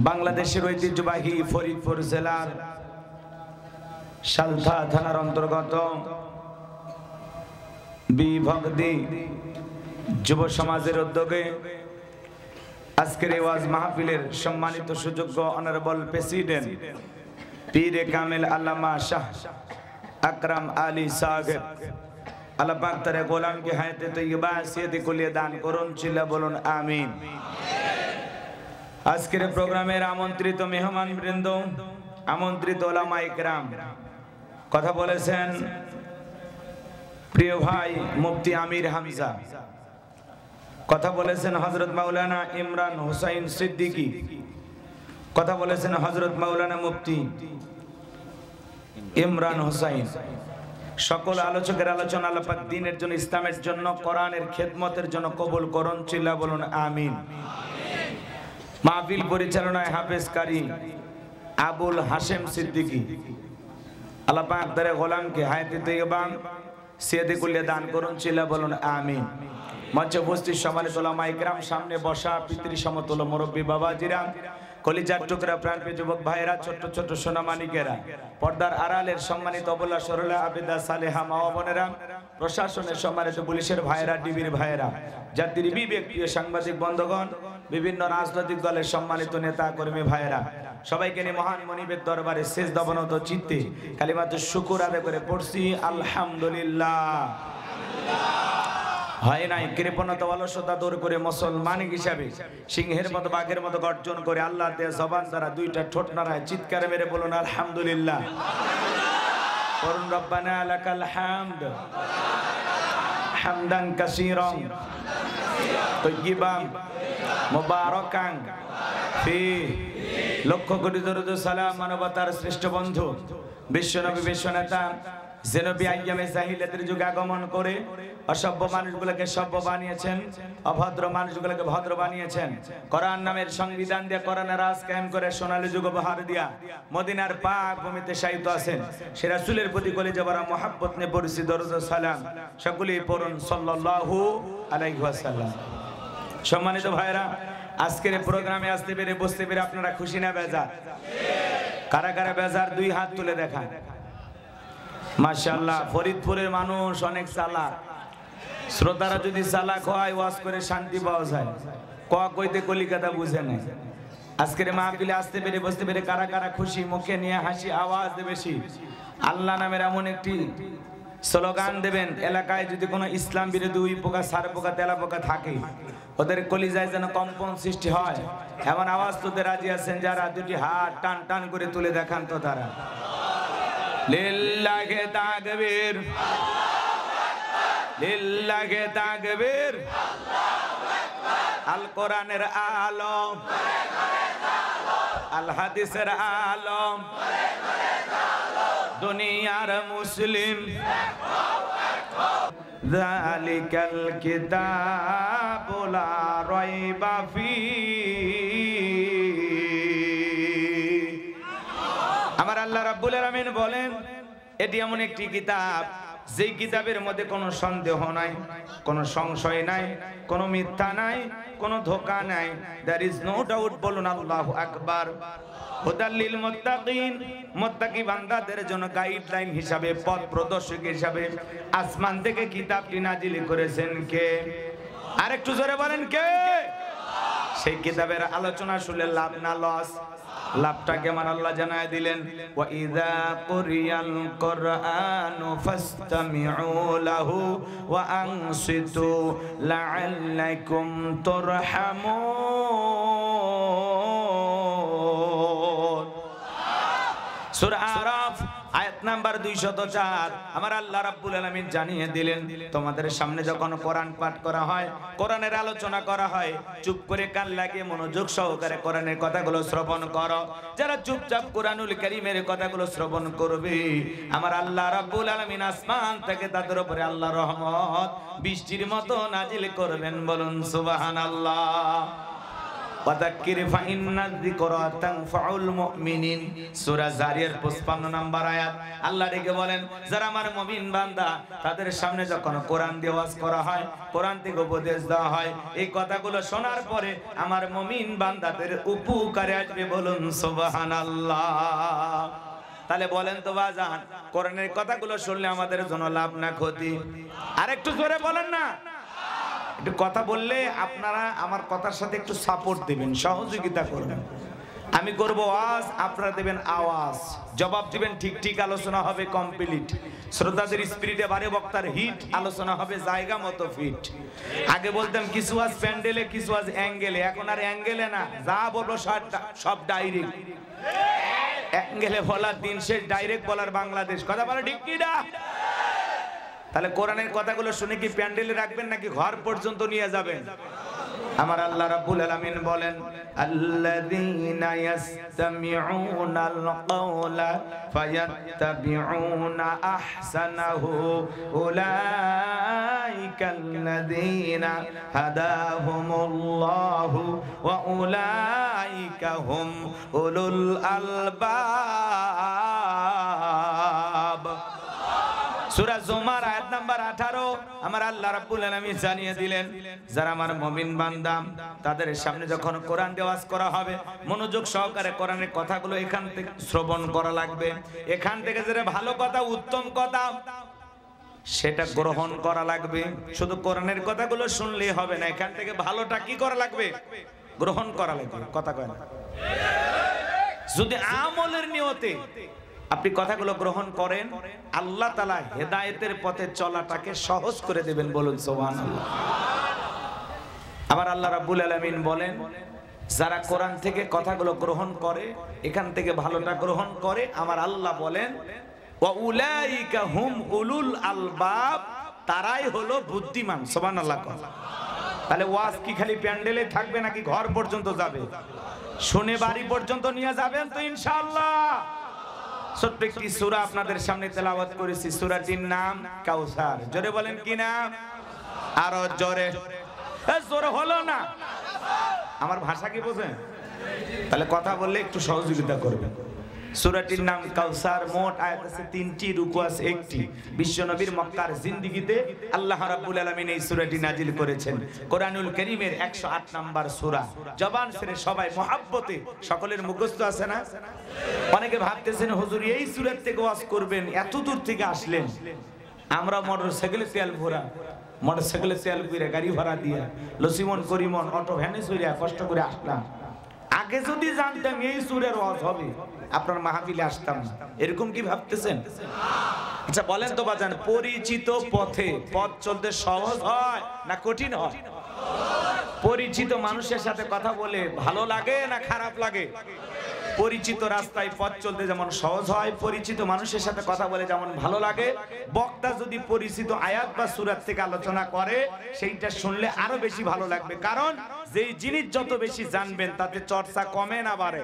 বাংলাদেশের ঐতিহ্যবাহী ফরিদপুর জেলার সালথা থানার অন্তর্গত বিভক্তি যুব সমাজের উদ্যোগে আজকের এই ওয়াজ মাহফিলের সম্মানিত সুযোগ্য অনারেবল প্রেসিডেন্ট পীরে কামিল আল্লামা শাহ আকরাম আলী সাহেব আল্লাহ পাক তার গোলামকে হায়াতে তৈয়বা সিয়াতে কুলিয়ে দান করুন, চিল্লা বলুন আমিন। আজকের প্রোগ্রামের আমন্ত্রিত মেহমান বৃন্দ, আমন্ত্রিত ওলামা ইকরাম, কথা বলেছেন প্রিয় ভাই মুফতি আমির হামজা, কথা বলেছেন হযরত মাওলানা ইমরান হুসাইন সিদ্দিকী, কথা বলেছেন হযরত মাওলানা মুফতি ইমরান হুসাইন। সকল আলোচকের আলোচনা আল্লাহ পাক দ্বীনের জন্য, ইসলামের জন্য, কোরআনের খেদমতের জন্য কবুল করুন, চিল্লা বলুন আমিন। মাহফিল পরিচালনায় হাফেজ কারি আবুল হাশেম সিদ্দিকী, আল্লাহ পাক তার গোলামকে হায়াতে তৈয়বা সিয়াতে কুলিয়ে দান করুন, চিল্লা বলুন আমিন। মঞ্চে উপস্থিত সম্মানিত ওলামা ইকরাম, সামনে বসা পিতৃ সমতুল্য মুরব্বী বাবাজিরা, কলিজার টুকরা প্রাণপ্রিয় যুবক ভাইয়েরা, ছোট্ট ছোট্ট সোনামানিকেরা, পর্দার আড়ালের সম্মানিত অবলা সরলা আবেদা সালেহা মা বোনেরা, প্রশাসনের সম্মানিত পুলিশের ভাইয়েরা, ডিবির ভাইয়েরা, জাতির বিবেকীয় সাংবাদিক বন্ধুগণ, বিভিন্ন রাজনৈতিক দলের সম্মানিত নেতা কর্মী ভাইয়েরা, সবাইকে নিয়ে মহান মনিবের দরবারে শেষ দবনত চিত্তে কালিমাতুশ শুকর আদায় করে পড়ছি আলহামদুলিল্লাহ। হয় নাই কৃপণতা অলসতা দূর করে মুসলমান হিসাবে সিংহের মতো বাঘের মতো গর্জন করে আল্লাহর দেয়া জবান দ্বারা দুইটা ঠোঁট নাড়ায় চিৎকার মেরে বলুন আলহামদুলিল্লাহ। করুন রব্বানা লাকাল হামদ হামদান কাসীরান তাইয়িবান মুবারাকান ফি। লক্ষ কোটি দরুদ সালাম মানবতার শ্রেষ্ঠ বন্ধু বিশ্বনবী বিশ্বনেতা জেনবী আইয়ামে জাহিলিয়াতের যুগে আগমন করে অসভ্য মানুষগুলোকে সভ্য বানিয়েছেন, অভদ্র মানুষগুলোকে ভদ্র বানিয়েছেন। কোরআন নামের সংবিধান দিয়ে কোরআনের রাজ কায়েম করে সোনালী যুগ উপহার দিয়া মদিনার পাক ভূমিতে শায়িত আছেন। সে রাসূলের প্রতি কলিজা ভরা মহব্বত নিয়ে পড়ছি দরুদ ও সালাম, সকলেই পড়ুন সাল্লাল্লাহু আলাইহি ওয়াসাল্লাম। সম্মানিত ভাইরা, আজকের প্রোগ্রামে আসতে পেরে বসতে পেরে আপনারা খুশি না বেজার? কারা কারা বেজার দুই হাত তুলে দেখান। মাশাআল্লাহ, ফরিদপুরের মানুষ অনেক চালাক। শ্রোতারা যদি চালাক হয় ওয়াজ করে শান্তি পাওয়া যায়, কইতে কলিকাতা বুঝে নেই। আজকের মাহফিলে আসতে পেরে বসতে পেরে কারা কারা খুশি, মুখে নিয়ে হাসি, আওয়াজ বেশি। আল্লাহ নামের এমন একটি স্লোগান দেবেন, এলাকায় যদি কোনো ইসলাম বিরোধী উই পোকা, সার পোকা, তেলা পোকা থাকে, ওদের কলিজায় যেন কম্পন সৃষ্টি হয়, এমন আওয়াজ তুলতে রাজি আছেন যারা? দুটি হাত টান টান করে তুলে দেখান তো তারা। লিল্লাহি তাকবীর, লিল্লাহি তাকবীর, আল কোরআনের আলম, আল হাদিসের আলম, দুনিয়ার মুসলিম, যালিকাল কিতাবু লা রাইবা ফীহি। আমার আল্লাহ রাব্বুল আলামিন বলেন, এটি এমন একটি কিতাব যেই কিতাবের মধ্যে কোনো সন্দেহ নাই, কোনো সংশয় নাই, কোনো মিথ্যা নাই, কোনো ধোঁকা নাই। There is no doubt. বলুন আল্লাহু আকবার। হুদাল লিল মুত্তাকিন, মুত্তাকি বান্দাদের জন্য গাইডলাইন হিসাবে, পথ প্রদর্শক হিসাবে আসমান থেকে কিতাবটি নাজিল করেছেন কে? আরেকটু জোরে বলেন কে? সেই কিতাবের আলোচনা শুনলে লাভ না লস? লাভটা কেমন আল্লাহ জানায় দিলেন, ওয়া ইযা কুরিয়াল কুরআনু ফাসতামিউ লাহু ওয়া আনসিতু লাআল্লাকুম তুরহামুন। সূরা আরাফ আয়াত নাম্বার 204। আমার আল্লাহ রাব্বুল আলামিন জানিয়ে দিলেন, তোমাদের সামনে যখন কোরআন পাঠ করা হয়, কোরআনের আলোচনা করা হয়, চুপ করে কান লাগিয়ে মনোযোগ সহকারে কোরআনের কথাগুলো শ্রবণ করো। যারা চুপচাপ কোরআনুল কারীমের কথাগুলো শ্রবণ করবে, আমার আল্লাহ রাব্বুল আলামিন আসমান থেকে তাদের উপরে আল্লাহর রহমত বৃষ্টির মতো নাজিল করবেন। বলুন সুবহানাল্লাহ। ওয়াযাক্কির ফাইন্নায যিকরা তানফাউল মুমিনিন। সূরা জারিয়ার 55 নম্বর আয়াত। আল্লাহ ডেকে বলেন, যারা আমার মুমিন বান্দা তাদের সামনে যখন কোরআন দিয়ে ওয়াজ করা হয়, কোরআন থেকে উপদেশ দেওয়া হয়, এই কথাগুলো শোনার পরে আমার মুমিন বান্দাদের উপকারে আসবে। বলুন সুবহানাল্লাহ। তাহলে বলেন তো বাজান, কোরআনের কথাগুলো শুনলে আমাদের জন্য লাভ না ক্ষতি? আর একটু জোরে বলেন না। একটু কথা বললে আপনারা আমার কথার সাথে একটু সাপোর্ট দিবেন, সহযোগিতা করবেন। আমি করব ওয়াজ, আপনারা দেবেন আওয়াজ, জবাব দিবেন ঠিক ঠিক, আলোচনা হবে কমপ্লিট। শ্রোতাদের স্পিরিটে বারে বক্তার হিট, আলোচনা হবে জায়গা মতো ফিট। আগে বলতাম কিছু আজ প্যান্ডেলে, কিছু আজ অ্যাঙ্গেলে, এখন আর অ্যাঙ্গেলে না, যা বলবো সব ডাইরেক্ট। অ্যাঙ্গেলে বলার দিন শেষ, ডাইরেক্ট বলার বাংলাদেশ। কথা বলে ঠিক কি না? তাহলে কোরআনের কথাগুলো শুনে কি প্যান্ডেলে রাখবেন নাকি ঘর পর্যন্ত নিয়ে যাবেন? আমার আল্লাহ রাব্বুল আলামিন বলেন, আল্লাযীনা ইয়াসতামিউনাল কাওলা ফায়াত্তাবিউনা আহসানাহু উলাইকাল্লাযীনা হাদাহুমুল্লাহু ওয়া উলাইকা হুম উলুল আলবাব। সূরা জুমার আয়াত নাম্বার 18 আমার আল্লাহ রাব্বুল আলামিন জানিয়ে দিলেন, যারা আমার মুমিন বান্দা তাদের সামনে যখন কোরআন দিয়ে ওয়াজ করা হবে, মনোযোগ সহকারে কোরআনের কথাগুলো এখান থেকে শ্রবণ করা লাগবে। এখান থেকে যেটা ভালো কথা, উত্তম কথা, সেটা গ্রহণ করা লাগবে। শুধু কোরআনের কথাগুলো শুনলেই হবে না, এখান থেকে ভালোটা কি করা লাগবে? গ্রহণ করা লাগবে। কথা কয় না? যদি আমলের নিয়তে আপনি কথাগুলো গ্রহণ করেন, আল্লাহ তাআলা হেদায়েতের পথে চলাটাকে সহজ করে দেবেন। বলুন সুবহানাল্লাহ। আবার আল্লাহ রাব্বুল আলামিন বলেন, যারা কোরআন থেকে কথাগুলো গ্রহণ করে, এখান থেকে ভালোটা গ্রহণ করে, আমার আল্লাহ বলেন ওয়া উলাইকা হুম উলুল আলবাব, তারাই হলো বুদ্ধিমান। সুবহানাল্লাহ। তাহলে ওয়াজ কি খালি প্যান্ডেলে থাকবে নাকি ঘর পর্যন্ত যাবে? শুনে বাড়ি পর্যন্ত নিয়ে যাবেন তো ইনশাআল্লাহ। ছোট্ট একটি সূরা আপনাদের সামনে তেলাওয়াত করেছি, সূরাটির নাম কাউসার। জোরে বলেন কি নাম? আরো জোরে। জোরে হলো না, আমার ভাষা কি বোঝেন? তাহলে কথা বললে একটু সহযোগিতা করবেন। সূরাটির নাম কাউসার। মোট আয়াত আছে 3টি, রুকু আছে 1টি। বিশ্বনবীর মক্কার জিন্দেগিতে আল্লাহ রাব্বুল আলামিন এই সূরাটি নাজিল করেছেন। কোরআনুল কারীমের 108 নাম্বার সূরা। জবান ছেড়ে সবাই মহব্বতে, সকলের মুখস্থ আছে না? অনেকে ভাবতেছেন হুজুর এই সূরা থেকে ওয়াজ করবেন, এত দূর থেকে আসলেন। আমরা মোটরসাইকেলে তেল ভরা, মোটরসাইকেলে তেল কইরা, গাড়ি ভাড়া দিয়া, লসিমন করিমন অটো ভ্যানে চড়িয়া কষ্ট করে আসলাম। আগে যদি জানতাম এই সূরার ওয়াজ হবে, আপনার মাহফিলে আসতাম না। এরকম কি ভাবতেছেন? আচ্ছা বলেন তো বাজান, পরিচিত পথে পথ চলতে সহজ হয় না কঠিন হয়? পরিচিত মানুষের সাথে কথা বলে ভালো লাগে না খারাপ লাগে? পরিচিত রাস্তায় পথ চলতে যেমন সহজ হয়, পরিচিত মানুষের সাথে কথা বলে যেমন ভালো লাগে। বক্তা যদি পরিচিত আয়াত বা সূরা থেকে আলোচনা করে, সেইটা শুনলে আরো বেশি ভালো লাগবে। কারণ যেই জিনিস যত বেশি জানবেন, তাতে চর্চা কমে না বাড়ে?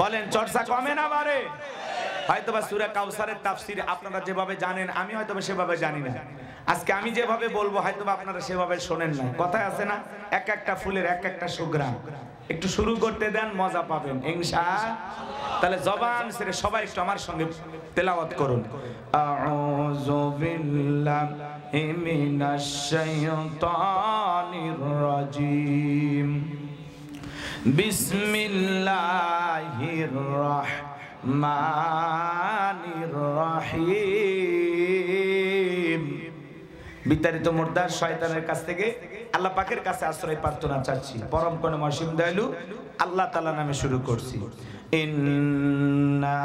বলেন, চর্চা কমে না বাড়ে? হয়তোবা সূরা কাউসারের তাফসীর আপনারা যেভাবে জানেন, আমি হয়তোবা সেভাবে জানি না। আজকে আমি যেভাবে বলবো হয়তোবা আপনারা সেভাবে শোনেন না। কথায় আছে না, এক একটা ফুলের এক একটা সুঘ্রাণ। একটু শুরু করতে দেন, মজা পাবেন ইনশাআল্লাহ। তাহলে জবান ছেড়ে সবাই একটু আমার সঙ্গে তেলাওয়াত করুন। আউযু বিল্লাহি মিনাশ শাইতানির রাজীম। বিসমিল্লাহির রাহমানির রাহিম। বিতাড়িত মুর্দার শয়তানের কাছ থেকে আল্লাহ পাকের কাছে আশ্রয় প্রার্থনা চাচ্ছি। পরম করুণা অসীম দয়ালু আল্লাহ তাআলা নামে শুরু করছি। ইন্না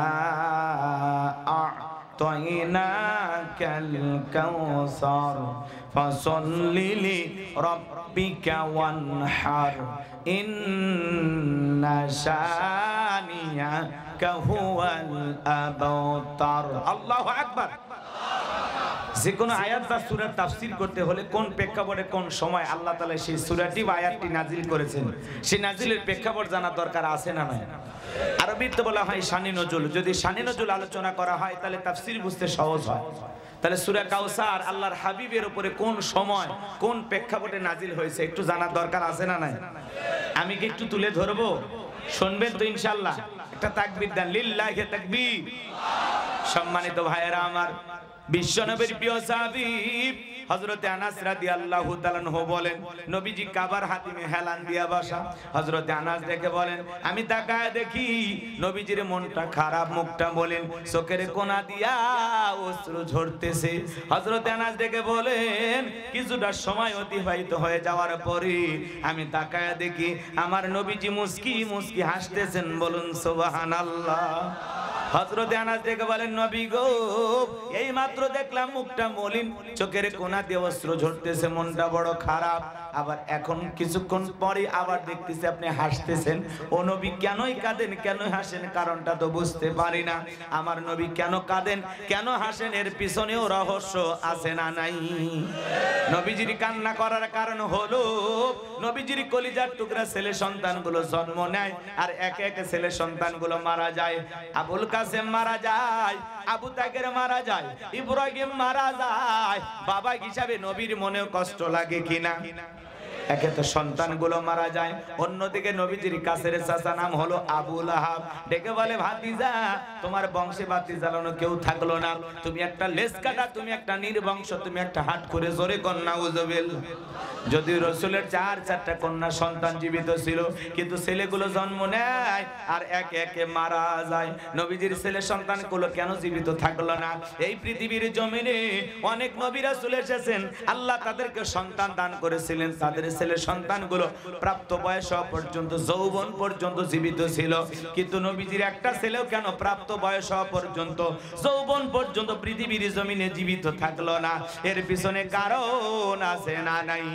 আ'তাইনাকাল কাউসার ফাসাল্লি লিরাব্বিকা ওয়ানহার ইন্না শানিয়াকা হুয়াল আবতার। আল্লাহু আকবার। যে কোনো আয়াত বা সূরার তাফসীর করতে হলে কোন প্রেক্ষাপটে কোন সময় আল্লাহ তাআলা সেই সূরাটি বা আয়াতটি নাজিল করেছেন, সেই নাজিলের প্রেক্ষাপট জানা দরকার আছে না নাই? আরবিতে বলা হয় শানি নজুল। যদি শানি নজুল আলোচনা করা হয় তাহলে তাফসীর বুঝতে সহজ হয়। তাহলে সূরা কাউসার আল্লাহর হাবিবের উপরে কোন সময় কোন প্রেক্ষাপটে নাজিল হয়েছে একটু জানার দরকার আছে না নাই? আমি কি একটু তুলে ধরবো? শুনবেন তো ইনশাআল্লাহ? একটা তাকবীর দেন, লিল্লাহি তাকবীর। সম্মানিত ভাইয়েরা আমার, বিশ্বনবীর প্রিয় সাহাবী হযরতে আনাস রাদিয়াল্লাহু তাআলা আনহু বলেন, নবীজি কাবার হাতিমে হেলান দিয়া বসা। হযরতে আনাস দেখে বলেন, আমি তাকায় দেখি নবীজির মনটা খারাপ, মুখটা বলেন চোখের কোনা দিয়া অশ্রু ঝরতেছে। হযরতে আনাস দেখে বলেন, কিছুটা সময় অতিবাহিত হয়ে যাওয়ার পরে আমি তাকায় দেখি আমার নবীজি মুস্কি মুস্কি হাসতেছেন। বলুন সুবহানাল্লাহ। হযরতে আনাস দেখে বলেন, নবী গো, এই মাত্র দেখলাম মুখটা মলিন, চোখের কোনা দিয়ে অশ্রু ঝরতেছে, মনটা বড় খারাপ। আবার এখন কিছুক্ষণ পরে আবার দেখতেছি আপনি হাসতেছেন। ও নবী, কেনই কাঁদেন, কেন হাসেন? কারণটা তো বুঝতে পারি না। আমার নবী কেন কাঁদেন, কেন হাসেন, এর পিছনেও রহস্য আছে না নাই? নবীজির কান্না করার কারণ হলো নবীজির কলিজার টুকরা ছেলে সন্তানগুলো জন্ম নেয় আর একে একে ছেলে সন্তানগুলো মারা যায়। আবুল কাসেম মারা যায়, আবু তাকের মারা যায়, ইব্রাহিম মারা যায়। বাবা হিসাবে নবীর মনেও কষ্ট লাগে কিনা? একে তো সন্তানগুলো মারা যায়, অন্যদিকে নবীজির কাছের চাচা নাম হলো আবু লাহাব ডেকে বলে, ভাতিজা, তোমার বংশে বাতি জ্বালানো কেউ থাকলো না, তুমি একটা লেজ কাটা, তুমি একটা নির্বংশ, তুমি একটা হাট করে জোরে কন্যা উজবেল। যদি রসুলের চারটা কন্যা সন্তান জীবিত ছিল, কিন্তু ছেলেগুলো জন্ম নেয় আর একে একে মারা যায়। নবীজির ছেলে সন্তানগুলো কেন জীবিত থাকলো না? এই পৃথিবীর জমিনে অনেক নবী রাসূল এসেছেন, আল্লাহ তাদেরকে সন্তান দান করেছিলেন, তাদের ছেলে সন্তানগুলো প্রাপ্ত বয়স পর্যন্ত, যৌবন পর্যন্ত জীবিত ছিল। কিন্তু নবীজির একটা ছেলেও কেন প্রাপ্ত বয়স পর্যন্ত, যৌবন পর্যন্ত পৃথিবীর জমিনে জীবিত থাকলো না? এর পিছনে কারণ আছে না নাই?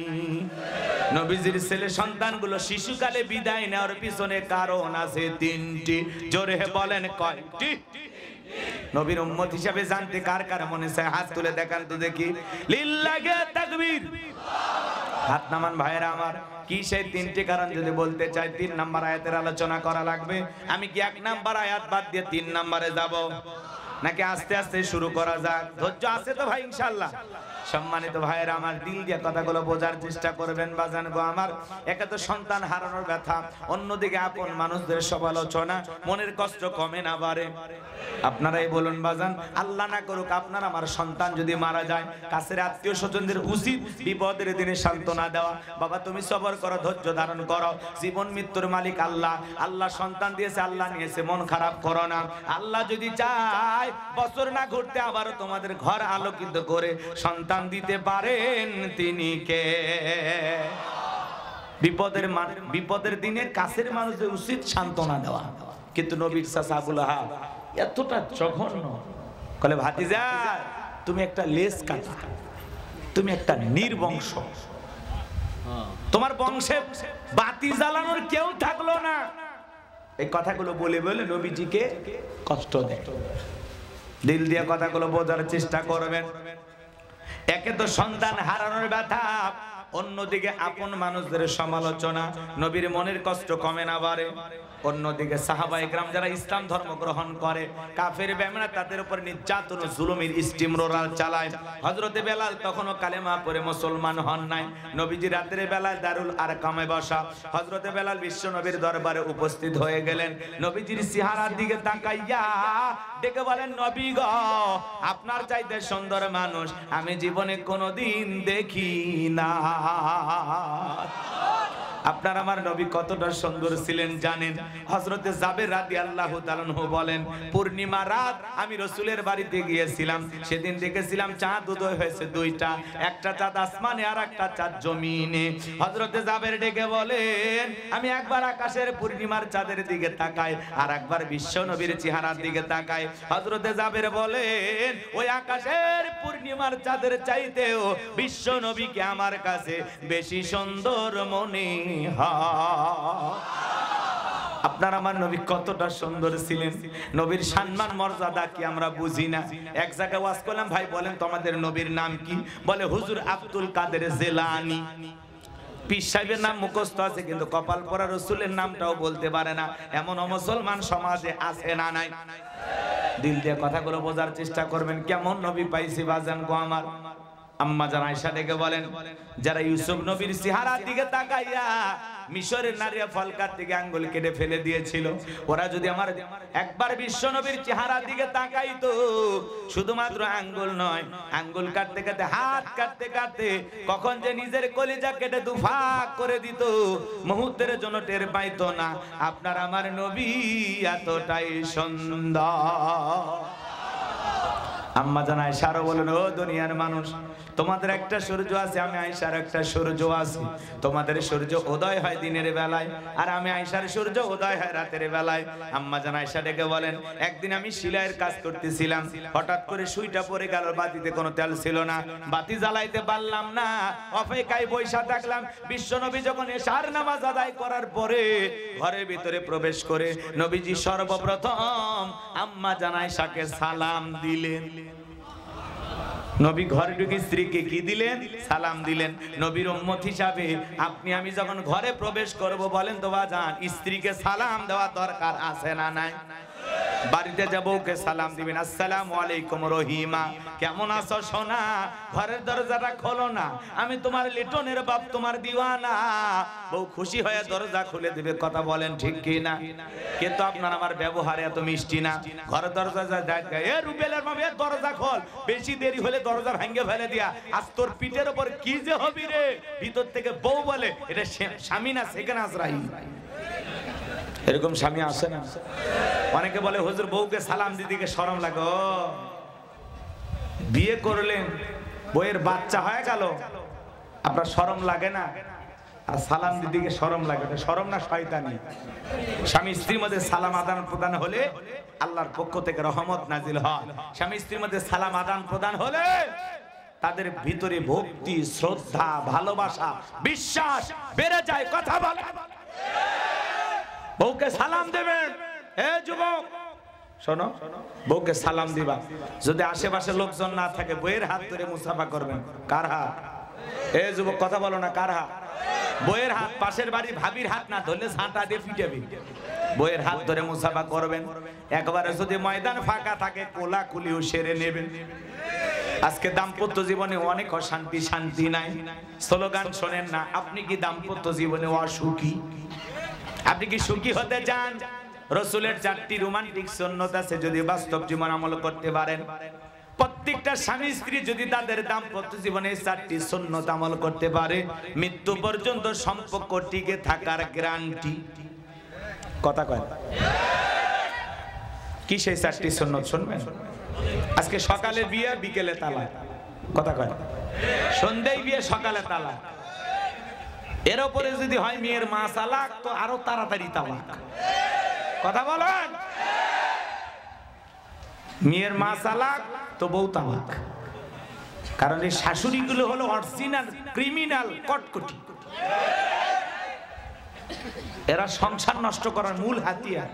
নবীজির ছেলে সন্তানগুলো শিশুকালে বিদায় নেওয়ার পিছনে কারণ আছে তিনটি। জোরে বলেন কয়টি? নবীর উম্মত হিসাবে জানতে কার কার মনে চায় হাত তুলে দেখান তো দেখি। লিল্লাহি তাকবীর। হাত নামান ভাইরা আমার। কি সেই তিনটি কারণ যদি বলতে চাই, 3 নাম্বার আয়াতের আলোচনা করা লাগবে। আমি কি 1 নাম্বার আয়াত বাদ দিয়ে 3 নাম্বারে যাব, নাকি আস্তে আস্তে শুরু করা যাক? ধৈর্য আছে তো ভাই ইনশাআল্লাহ? সম্মানিত ভাইয়েরা আমার, দিল দিয়ে কথাগুলো বোঝার চেষ্টা করবেন বাজান গো আমার। একে তো সন্তান হারানোর ব্যথা, অন্যদিকে আপন মানুষদের সমালোচনা, মনের কষ্ট কমে না বাড়ে? আপনারাই বলুন বাজান, আল্লাহ না করুক আপনার আমার সন্তান যদি মারা যায়, কাছের আত্মীয় স্বজনদের উচিত বিপদের দিনে সান্ত্বনা দেওয়া। বাবা তুমি সবর করো, ধৈর্য ধারণ করো, জীবন মৃত্যুর মালিক আল্লাহ। আল্লাহ সন্তান দিয়েছে, আল্লাহ নিয়েছে, মন খারাপ করো না। আল্লাহ যদি চায় বছর না ঘুরতে আবারও তোমাদের ঘর আলোকিত করে সন্তান দিতে পারেন, তিনি কে? বিপদের দিনে কাছের মানুষদের উচিত সান্ত্বনা দেওয়া। কিন্তু নবীর চাচা আবু লাহাব এতটা জঘন্য, বলে ভাতিজা তুমি একটা লেজ কাটা, তুমি একটা নির্বংশ, তোমার বংশে বাতি জ্বালানোর কেউ থাকলো না। এই কথাগুলো বলে বলে নবীজিকে কষ্ট দেয়। দিল দিয়ে কথাগুলো বোঝার চেষ্টা করবেন। একে তো সন্তান হারানোর ব্যথা, অন্যদিকে আপন মানুষদের সমালোচনা, নবীর মনের কষ্ট কমে না বাড়ে। অন্যদিকে সাহাবায়ে কেরাম যারা ইসলাম ধর্ম গ্রহণ করে, কাফের বেঈমানরা তাদের উপর নির্যাতন ও জুলুমের স্টিমরোলার চালায়। হযরতে বেলাল তখনও কালেমা পড়ে মুসলমান হন নাই। নবীজি রাতের বেলায় দারুল আরকামে বসা। হযরতে বেলাল বিশ্ব নবীর দরবারে উপস্থিত হয়ে গেলেন। নবীজির চেহারার দিকে তাকাইয়া ডেকে বলেন, নবী গো, আপনার চাইতে সুন্দর মানুষ আমি জীবনে কোনোদিন দেখি না। আপনার আমার নবী কতটা সুন্দর ছিলেন জানেন? হযরতে জাবের রাদিয়াল্লাহু তাআলা আনহু বলেন, পূর্ণিমা রাত আমি রাসূলের বাড়িতে গিয়েছিলাম, সেদিন দেখেছিলাম চাঁদ উদয় হয়েছে 2টা, একটা চাঁদ আসমানে আর একটা চাঁদ জমিনে। হযরতে জাবের ডেকে বলেন, আমি একবার আকাশের পূর্ণিমার চাঁদের দিকে তাকাই আর একবার বিশ্ব নবীর চেহারার দিকে তাকাই। হযরতে জাবের বলেন, ওই আকাশের পূর্ণিমার চাঁদের চাইতেও বিশ্ব নবীকে আমার কাছে বেশি সুন্দর মনে আপনার আমার নবী কতটা সুন্দর ছিলেন। নবীর সম্মান মর্যাদা কি আমরা বুঝি না? এক জায়গায় ওয়াজ করলাম, ভাই বলেন তোমাদের নবীর নাম কি? বলে হুজুর আব্দুল কাদের জিলানী। পীর সাহেবের নাম মুখস্থ আছে, কিন্তু কপাল পরা রসুলের নামটাও বলতে পারে না। এমন মুসলমান সমাজে আছে না নাই? দিল দিয়ে কথাগুলো বোঝার চেষ্টা করবেন। কেমন নবী পাইছি বাজান গো আমার। আম্মা জান আয়েশা ডেকে বলেন, যারা ইউসুফ নবীর চেহারার দিকে তাকাইয়া মিশরের নারীরা ফলকার থেকে আঙ্গুল কেটে ফেলে দিয়েছিল, ওরা যদি আমার একবার বিশ্ব নবীর চেহারার দিকে তাকাইতো, শুধুমাত্র আঙ্গুল নয়, আঙ্গুল কাটতে কাটতে হাত কাটতে কাটতে কখন যে নিজের কলিজা কেটে দুভাগ করে দিত মুহূর্তের জন্য টের পাইতো না। আপনার আমার নবী এতটাই সুন্দর। আম্মা জান আয়েশা আরো বলেন, ও দুনিয়ার মানুষ, তোমাদের একটা সূর্য আছে, আমি আয়েশার একটা সূর্য আছে। তোমাদের সূর্য উদয় হয় দিনের বেলায়, আর আমি আয়েশার সূর্য উদয় হয় রাতের বেলায়। আম্মা জান আয়েশা ডেকে বলেন, একদিন আমি সেলাইয়ের কাজ করতেছিলাম, হঠাৎ করে সুইটা পড়ে গেল, বাতিতে কোনো তেল ছিল না, বাতি জ্বালাইতে পারলাম না, অপেক্ষায় বৈশা থাকলাম। বিশ্বনবী যখন এশার নামাজ আদায় করার পরে ঘরের ভিতরে প্রবেশ করে নবীজি সর্বপ্রথম আম্মা জান আয়েশাকে সালাম দিলেন। নবী ঘরে ঢুকে স্ত্রীকে কি দিলেন? সালাম দিলেন। নবীর উম্মত হিসাবে আপনি আমি যখন ঘরে প্রবেশ করব, বলেন তো বাজান, স্ত্রীকে সালাম দেওয়া দরকার আছে না নাই? বাড়িতে যাব, ওকে সালাম দিবেন, আসসালামু আলাইকুম রহিমা, কেমন আছো সোনা? ঘরের দরজাটা খোলো না, আমি তোমার লিটনের বাপ, তোমার দিওয়ানা। বউ খুশি হয়ে দরজা খুলে দিবে। কথা বলেন ঠিক কি না? কিন্তু আপনার আমার ব্যবহার এত মিষ্টি না। ঘরের দরজা যায়, এ রুবেলের মা, দরজা খোল, বেশি দেরি হলে দরজা ভেঙে ফেলে দিয়া, আজ তোর পিঠের উপর কি যে হবি রে। ভিতর থেকে বউ বলে, এটা স্বামী না সেকেন্ড আজরাইল। এরকম স্বামী আসে না? অনেকে বলে, হুজুর বউকে সালাম দিদিকে শরম লাগে। বিয়ে করলেন, বউয়ের বাচ্চা হয়ে গেল, আপনার শরম লাগে না? আর সালাম দিদিকে শরম লাগে, শরম না শয়তানি? স্বামী স্ত্রীর মধ্যে সালাম আদান প্রদান হলে আল্লাহর পক্ষ থেকে রহমত নাজিল হয়। স্বামী স্ত্রীর মধ্যে সালাম আদান প্রদান হলে তাদের ভিতরে ভক্তি, শ্রদ্ধা, ভালোবাসা, বিশ্বাস বেড়ে যায়। কথা বলে, বউকে সালাম দেবেন। এ যুবক শোনো, বউকে সালাম দিবা, যদি আশেপাশে লোকজন না থাকে বউয়ের হাত ধরে মুসাফা করবেন। কার হাত? এ যুবক কথা বলো না, কার হাত? বউয়ের হাত। পাশের বাড়ি ভাবির হাত না ধরলে ঝাঁটা দিয়ে পিটাবি। বউয়ের হাত ধরে মুসাফা করবেন। একবারে যদি ময়দান ফাঁকা থাকে কোলাকুলিও সেরে নেবেন। আজকে দাম্পত্য জীবনে অনেক অশান্তি, শান্তি নাই। স্লোগান শোনেন না? আপনি কি দাম্পত্য জীবনে অসুখী? আপনি কি সুখী হতে চান? রাসূলের 4টি রোমান্টিক সুন্নাত আছে, যদি বাস্তব জীবন আমল করতে পারেন, প্রত্যেকটা স্বামী স্ত্রী যদি তাদের দাম্পত্য জীবনে 4টি সুন্নাত আমল করতে পারে, মৃত্যু পর্যন্ত সম্পর্ক টিকে থাকার গ্যারান্টি। কথা কয় কি? সেই 4টি সুন্নাত শুনবেন। আজকে সকালে বিয়ে, বিকেলে তালাক। কথা কয়, সন্ধ্যায় বিয়ে, সকালে তালাক। এর উপরে যদি হয় মেয়ের মা তালাক, তো আরো তাড়াতাড়ি তালাক। কথা বলেন, মেয়ের মা তালাক তো বউ তালাক। কারণ এই শাশুড়িগুলো হলো অরিজিনাল ক্রিমিনাল, কটকটি। এরা সংসার নষ্ট করার মূল হাতিয়ার।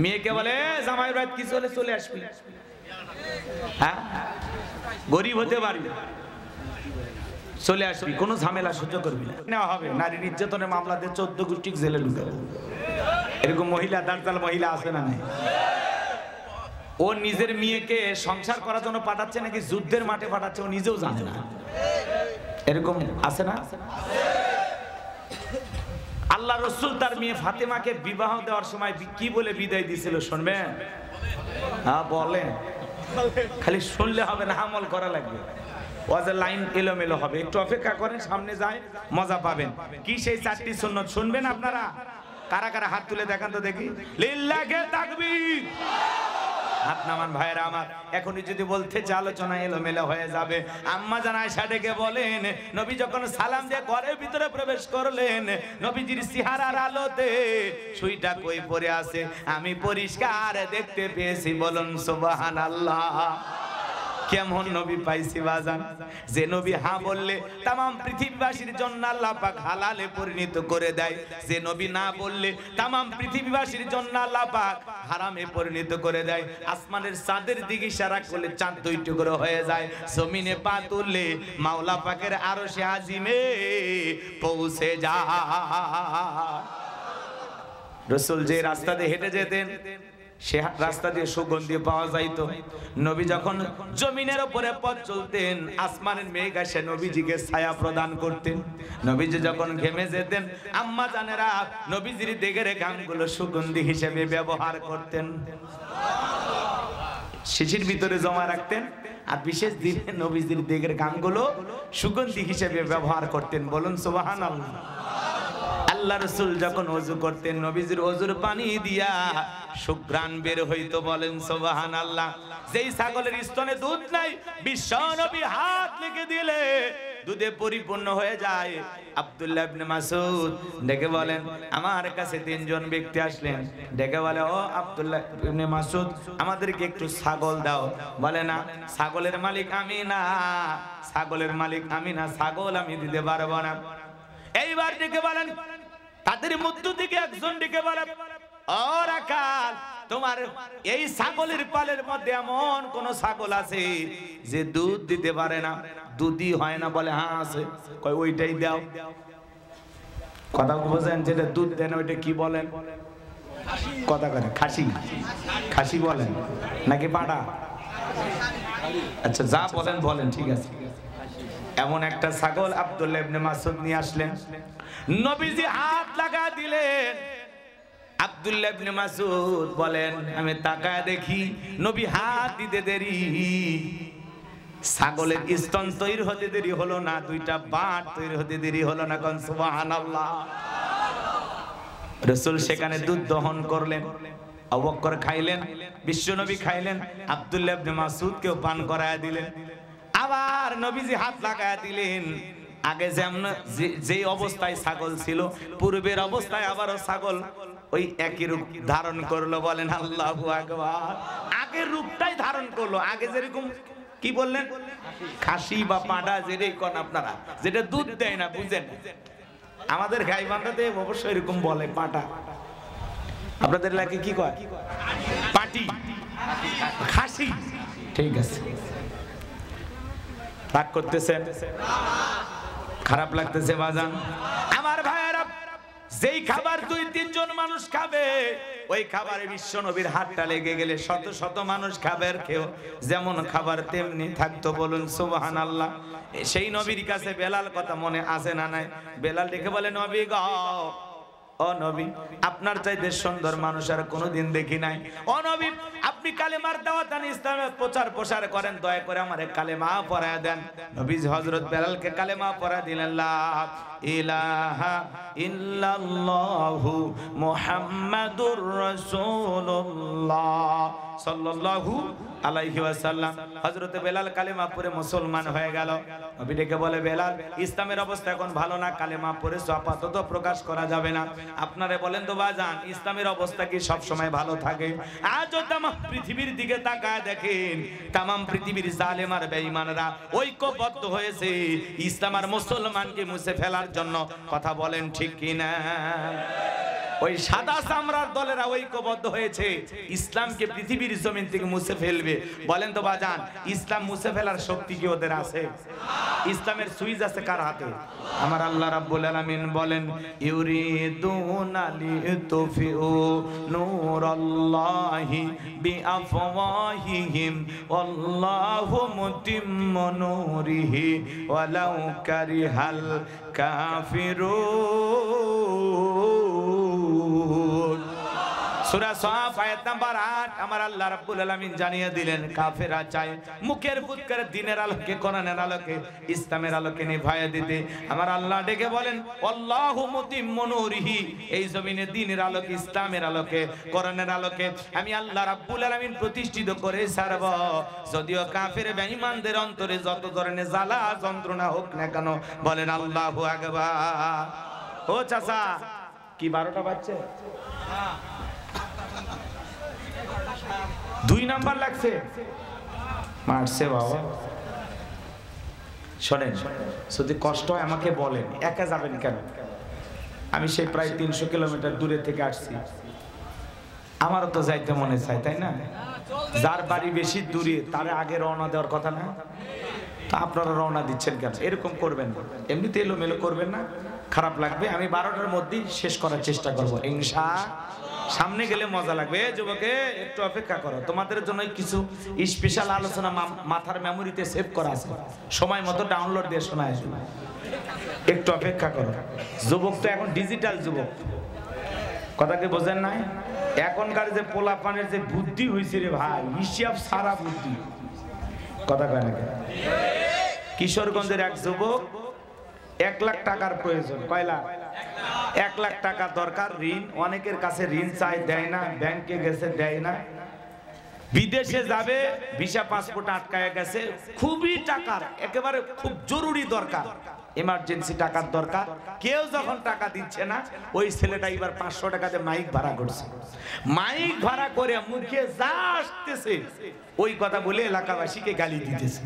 মেয়েকে বলে, জামাই রাত কি চলে আসবি, হ্যাঁ গরিব হতে পারবি, চলে আসবি, কোনো ঝামেলা সহ্য করবি না। নেওয়া হবে নারী নির্যাতনের মামলাতে 14 গোষ্ঠী জেলে ঢুকাবো। এরকম মহিলা, দাঁড়াল মহিলা আছে না নাই? ও নিজের মেয়েকে সংসার করার জন্য পাঠাচ্ছে নাকি যুদ্ধের মাঠে পাঠাচ্ছে ও নিজেও জানে না। এরকম আছে না? আল্লাহ রাসূল তার মেয়ে ফাতেমাকে বিবাহ দেওয়ার সময় কি বলে বিদায় দিয়েছিল শুনবেন? হ্যাঁ বলেন, খালি শুনলে হবে না, আমল করা লাগবে। ওয়াজের লাইন এলোমেলো হবে, একটু অপেক্ষা করেন, সামনে যায় মজা পাবেন। কি সেই 4টি সুন্নাত শুনবেন আপনারা? কারা কারা হাত তুলে দেখান তো দেখি। লিল্লাহি তাকবীর। হাত নামান ভাইরা আমার। এখনই যদি বলতে যে আলোচনা এলোমেলো হয়ে যাবে। আম্মা জান আয়েশা ডেকে বলেন, নবী যখন সালাম দিয়ে ঘরের ভিতরে প্রবেশ করলেন, নবীজির চেহারার আলোতে সুইটা কই পড়ে আছে আমি পরিষ্কার দেখতে পেয়েছি। বলুন সুবহানাল্লাহ। কেমন নবী পাইছি বাজান, যে নবী হ্যাঁ বললে তামাম পৃথিবীবাসীর জন্য আল্লাহ পাক হালালে পরিণত করে দেয়, যে নবী না বললে তামাম পৃথিবীবাসীর জন্য আল্লাহ পাক হারামে পরিণত করে দেয়। আসমানের চাঁদের দিকে ইশারা করলে চাঁদ 2 টুকরো হয়ে যায়, জমিনে পা তুললে মাওলা পাকের আরশে আজিমে পৌঁছে যায়। রাসূল যে রাস্তা দিয়ে হেঁটে যেতেন, সে রাস্তা দিয়ে সুগন্ধি পাওয়া যাইতো। নবী যখন জমিনের উপরে পথ চলতেন, আসমানের মেঘ এসে নবীজিকে ছায়া প্রদান করতেন। নবীজি যখন ঘেমে যেতেন, আম্মা জানেরা নবীজির দেগের ঘামগুলো সুগন্ধি হিসেবে ব্যবহার করতেন, শিশির ভিতরে জমা রাখতেন, আর বিশেষ দিনে নবীজির দেগের ঘামগুলো সুগন্ধি হিসেবে ব্যবহার করতেন। বলুন সুবহানাল্লাহ। আল্লাহ রাসূল যখন ওযু করতেন, নবীজির ওযুর পানি দিয়া সুঘ্রাণ বের হইতো। বলেন সুবহানাল্লাহ। যেই ছাগলের স্তনে দুধ নাই, বিশ্ব নবী হাত লিখে দিলে দুধে পরিপূর্ণ হয়ে যায়। আব্দুল্লাহ ইবনে মাসউদ ডেকে বলেন, আমার কাছে তিনজন ব্যক্তি আসলেন, ডেকে বলে, ও আব্দুল্লাহ ইবনে মাসউদ, আমাদেরকে একটু ছাগল দাও। বলে, না, ছাগলের মালিক আমি না, ছাগলের মালিক আমি না, ছাগল আমি দিতে পারবো না। এইবার ডেকে বলেন, তাদের মধ্য থেকে একজন ডেকে বলে, ও রাখাল, তোমার এই ছাগলের পালের মধ্যে এমন কোন ছাগল আছে যে দুধ দিতে পারে না, দুধই হয় না? বলে, হ্যাঁ আছে। কয়, ওইটাই দাও। কথা বুঝেন? যেটা দুধ দেন ওইটা কি বলেন? কথা করে খাসি, খাসি বলেন নাকি পাটা? আচ্ছা, যা বলেন বলেন, ঠিক আছে। এমন একটা ছাগল আব্দুল্লাহ ইবনে মাসউদ নিয়ে আসলেন, নবীজি হাত লাগা দিলেন। আব্দুল্লাহ ইবনে মাসউদ বলেন, আমি তাকায় দেখি নবী হাত দিতে দেরি, ছাগলের স্তন তৈরি হতে দেরি হলো না, দুইটা বাট তৈরি হতে দেরি হলো না। কোন সুবহানাল্লাহ। রাসূল সেখানে দুধ দহন করলেন, আবু বকর খাইলেন, বিশ্বনবী খাইলেন, আব্দুল্লাহ ইবনে মাসউদকেও পান করায় দিলেন। আবার নবীজি হাত লাগায় দিলেন। আগে যেমন যে অবস্থায় ছাগল ছিল, পূর্বের অবস্থায় আবারও ছাগল ওই একই রূপ ধারণ করলো। বলেন আল্লাহু আকবার। আগের রূপটাই ধারণ করলো। আগে যেরকম কি বললেন, খাসি বা পাঁঠা যেটাই কোন আপনারা, যেটা দুধ দেয় না, বুঝেন? আমাদের গাইবান্ধাতে অবশ্যই এরকম বলে পাঁঠা। আপনাদের এলাকায় কি কয়? পাটি, খাসি। ঠিক আছে, রাগ করতেছেন? খারাপ লাগতেছে বাজান? আমার ভাইয়েরা, যেই খাবার 2-3 জন মানুষ খাবে, ওই খাবারে বিশ্ব নবীর হাতটা লেগে গেলে শত শত মানুষ খাবার খেও যেমন খাবার তেমনি থাকতো। বলুন সুবহানাল্লাহ। সেই নবীর কাছে বেলাল কথা মনে আছে না নাই? বেলাল দেখে বলে, নবী গো, ও নবী, আপনার চাইতে সুন্দর মানুষ আর কোনোদিন দেখি নাই। ও নবী, আপনি কালেমার দাওয়াত আনি, ইসলামের প্রচার প্রসার করেন, দয়া করে আমারে কালেমা পড়ায় দেন। নবী হযরত বেলালকে কালেমা পড়ায় দিলেন, লা ইলাহা ইল্লাল্লাহু মুহাম্মাদুর রাসূলুল্লাহ সাল্লাল্লাহু আলাইহি ওয়াসাল্লাম। হযরত বেলাল কালেমা পড়ে মুসলমান হয়ে গেল। নবী ডেকে বলে, বেলাল, ইসলামের অবস্থা এখন ভালো না, কালেমা পড়ে আপাতত প্রকাশ করা যাবে না। আপনারে বলেন তো বাজান, ইসলামের অবস্থা কি সব সময় ভালো থাকে? আজও তামাম পৃথিবীর দিকে তাকায় দেখেন, তামাম পৃথিবীর জালেম আর বেঈমানরা ঐক্যবদ্ধ হয়েছে ইসলাম আর মুসলমানকে মুছে ফেলার জন্য। কথা বলেন ঠিক কি না? ওই সাদা চামড়ার দলেরা ঐক্যবদ্ধ হয়েছে ইসলামকে পৃথিবীর জমিন থেকে মুছে ফেলবে। বলেন তো বাজান, ইসলাম মুছে ফেলার শক্তি কি ওদের আছে? ইসলামের সুইচ আছে কার হাতে? আমার আল্লাহ রাব্বুল আলামিন বলেন, ইউরিদুনা লিতুফিউ নূরাল্লাহি বিআফওয়াহিহিম ওয়াল্লাহু মুতিম্মু নূরিহি ওয়ালাউ কারিহাল কাফিরুন। সূরা সাফ আয়াত নাম্বার 8 আমার আল্লাহ রাব্বুল আলামিন জানিয়ে দিলেন, কাফেররা চায় মুখের বুত করে দিনের আলোকে, কোরআনের আলোকে, ইসলামের আলোকে নিভায়া দিতে। আমার আল্লাহ ডেকে বলেন, আল্লাহু মুতিম্মু নূরিহি, এই জমিনে দ্বীনের আলোকে, ইসলামের আলোকে, কোরআনের আলোকে আমি আল্লাহ রাব্বুল আলামিন প্রতিষ্ঠিত করে ছাড়ব। যদিও কাফের বেঈমানদের অন্তরে যত ধরনের জ্বালা যন্ত্রণা হোক না কেন। বলেন আল্লাহু আকবার। ও চাচা, কি 12টা বাজছে? 2 নাম্বার লাগছে, মারছে বাবা। শোনেন, যদি কষ্ট হয় আমাকে বলেন, একা যাবেন কেন? আমি সেই প্রায় 300 কিলোমিটার দূরে থেকে আসছি, আমারও তো যাইতে মনে চায়, তাই না? যার বাড়ি বেশি দূরে তারে আগে রওনা দেওয়ার কথা না? তা আপনারা রওনা দিচ্ছেন কেন? এরকম করবেন না, এমনিতে এলোমেলো করবেন না, খারাপ লাগবে। আমি 12টার মধ্যেই শেষ করার চেষ্টা করবো ইনশাআল্লাহ। সামনে গেলে মজা লাগবে। যুবকে একটু অপেক্ষা করো, তোমাদের জন্য কিছু স্পেশাল আলোচনা মাথার মেমোরিতে সেভ করা আছে, সময় মতো ডাউনলোড দিয়ে শোনা আসবে। একটু অপেক্ষা করো। যুবক তো এখন ডিজিটাল যুবক, কথা কি বোঝেন নাই? এখনকার যে পোলাপানের যে বুদ্ধি হয়েছে রে ভাই, হিসাব সারা বুদ্ধি, কথা কয় না? কিশোরগঞ্জের এক যুবক 1 লাখ টাকার প্রয়োজন। কয় লাখ? 1 লাখ টাকা দরকার, ঋণ, অনেকের কাছে ঋণ চাই, দেয় না, ব্যাংকে গেছে দেয় না, বিদেশে যাবে, ভিসা পাসপোর্ট আটকায় গেছে, খুবই টাকার একেবারে খুব জরুরি দরকার, এমার্জেন্সি টাকার দরকার। কেউ যখন টাকা দিচ্ছে না, ওই ছেলেটা এবার 500 টাকাতে মাইক ভাড়া করছে। মাইক ভাড়া করে মুখে যা আসতেছে ওই কথা বলে এলাকাবাসীকে গালি দিতেছে।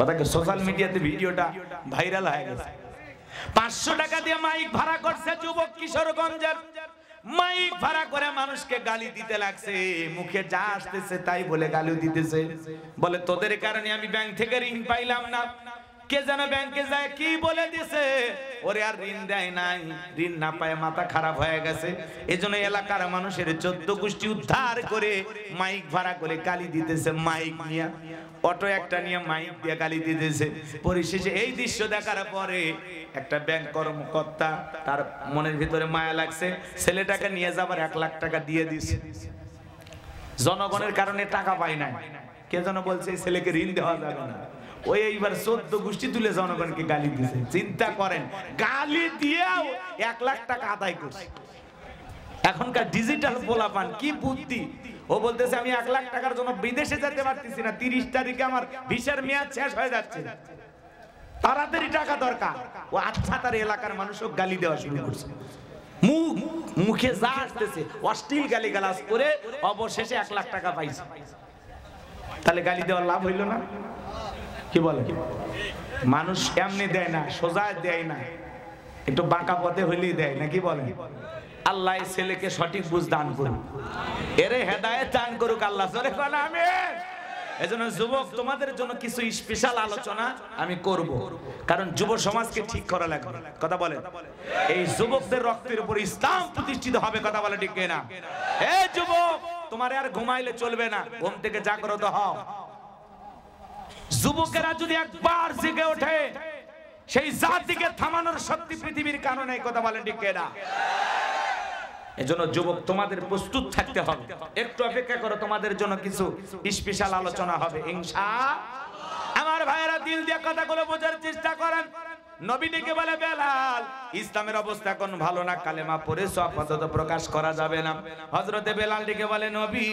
কথাকে সোশ্যাল মিডিয়াতে ভিডিওটা ভাইরাল হয়ে গেছে। 500 টাকা দিয়ে মাইক ভাড়া করছে যুবক কিশোরগঞ্জের, মাইক ভাড়া করে মানুষকে গালি দিতে লাগছে, মুখে যা আসতেছে তাই বলে গালি দিতেছে। বলে তোদের কারণে আমি ব্যাংক থেকে ঋণ পাইলাম না, কে যেন ব্যাংকে যায় কি বলে দিছে, ওরে আর ঋণ দেয় নাই, ঋণ না পায় মাথা খারাপ হয়ে গেছে। এজন্য এলাকার মানুষের 14 গোষ্ঠী উদ্ধার করে মাইক ভাড়া করে গালি দিতেছে। মাইক নিয়ে অটো একটা নিয়ে মাইক দিয়ে গালি দিতেছে। পরিশেষে এই দৃশ্য দেখার পরে একটা ব্যাংক কর্মকর্তা, তার মনের ভিতরে মায়া লাগছে, ছেলেটাকে নিয়ে যাবার 1 লাখ টাকা দিয়ে দিছে। জনগণের কারণে টাকা পায় না, কে যেন বলছে এই ছেলেকে ঋণ দেওয়া যাবে না, ওই এইবার 14 গোষ্ঠী তুলে জনগণকে গালি দিয়েছে। চিন্তা করেন, গালি দিয়েও 1 লাখ টাকা আদায় করছে। এখনকার ডিজিটাল পোলাপান কি বুদ্ধি! ও বলতেছে আমি 1 লাখ টাকার জন্য বিদেশে যেতে পারতেছি না, 30 তারিখে আমার ভিসার মেয়াদ শেষ হয়ে যাচ্ছে, তাড়াতাড়ি টাকা দরকার। ও আচ্ছা, তার এলাকার মানুষও গালি দেওয়া শুরু করছে, মুখে যা আসতেছে অশ্লীল গালি গালাজ করে অবশেষে 1 লাখ টাকা পাইছে। তাহলে গালি দেওয়ার লাভ হইল না? কি বলে? মানুষ এমনি দেয় না, সোজা দেয় না, একটু বাঁকা পথে হইলেই দেয় না, কি বলে? আল্লাহ ছেলেকে সঠিক বুঝ দান করুক, এরে হেদায়েত দান করুক আল্লাহ। জোরে বলেন আমিন। এজন্য যুবক, তোমাদের জন্য কিছু স্পেশাল আলোচনা আমি করব, কারণ যুব সমাজকে ঠিক করা লাগবে। কথা বলেন, এই যুবকদের রক্তের উপর ইসলাম প্রতিষ্ঠিত হবে। কথা বলে ঠিক না? এই যুবক, তোমার আর ঘুমাইলে চলবে না, ঘুম থেকে জাগ্রত হও। যুবকেরা যদি একবার জেগে ওঠে, সেই জাতিকে থামানোর শক্তি পৃথিবীর কারণে। কথা বলেন ঠিক না? এজন্য যুবক, তোমাদের প্রস্তুত থাকতে হবে। একটু অপেক্ষা করো, তোমাদের জন্য কিছু স্পেশাল আলোচনা হবে ইনশাআল্লাহ। আমার ভাইয়েরা, দিল দিয়ে কথাগুলো বোঝার চেষ্টা করেন। নবী ডেকে বলে, বেলাল, ইসলামের অবস্থা এখন ভালো না, কালেমা পড়েছো, আপাতত প্রকাশ করা যাবে না। হযরতে বেলাল ডেকে বলে, নবী,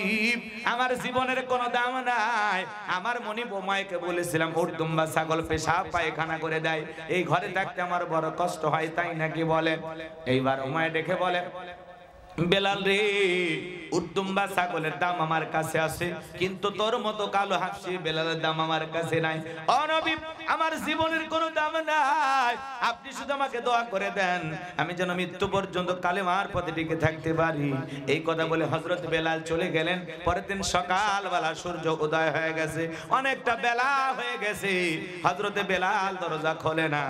আমার জীবনের কোনো দাম নাই, আমার মনি বোমাইকে বলেছিলাম উট দুম্বা ছাগল পেশাব পায়খানা করে দেয়, এই ঘরে থাকতে আমার বড় কষ্ট হয়, তাই নাকি বলে? এইবার উমায় ডেকে বলে, বেলাল রে, উদ্দুম্বা ছাগলের দাম আমার কাছে আছে, কিন্তু তোর মতো কালো হাসি বেলালের দাম আমার কাছে নাই। ও নবী, আমার জীবনের কোনো দাম নাই, আপনি শুধু আমাকে দোয়া করে দেন, আমি যেন মৃত্যু পর্যন্ত কালেমার পথে টিকে থাকতে পারি। এই কথা বলে হযরত বেলাল চলে গেলেন। পরের দিন সকালবেলা সূর্য উদয় হয়ে গেছে, অনেকটা বেলা হয়ে গেছে, হযরতে বেলাল দরজা খোলে না।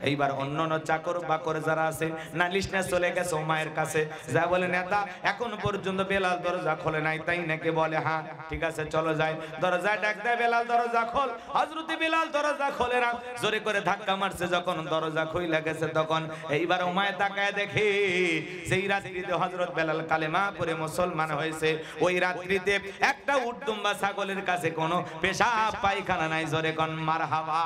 এইবার অন্যান্য চাকর বাকর যারা আছে নালিশ নিয়ে চলে গেছে উমায়ের কাছে, যা বলে, নেতা, এখন পর্যন্ত বেলাল দরজা খোলে নাই, তাই নাকি? বলে, হ্যাঁ, ঠিক আছে, চলো যাই। দরজায় ডাক দেয়, বেলাল দরজা খোল। হযরত বেলাল দরজা খোলে না, জোরে করে ধাক্কা মারছে। যখন দরজা খুইলা গেছে, তখন এইবার উমায় তাকায় দেখে, সেই রাত্রিতে হযরত বেলাল কালেমা পড়ে মুসলমান হয়েছে। ওই রাত্রিতে একটা উট দুম্বা ছাগলের কাছে কোনো পেশাব পায়খানা নাই। জোরে কোন মারহাবা।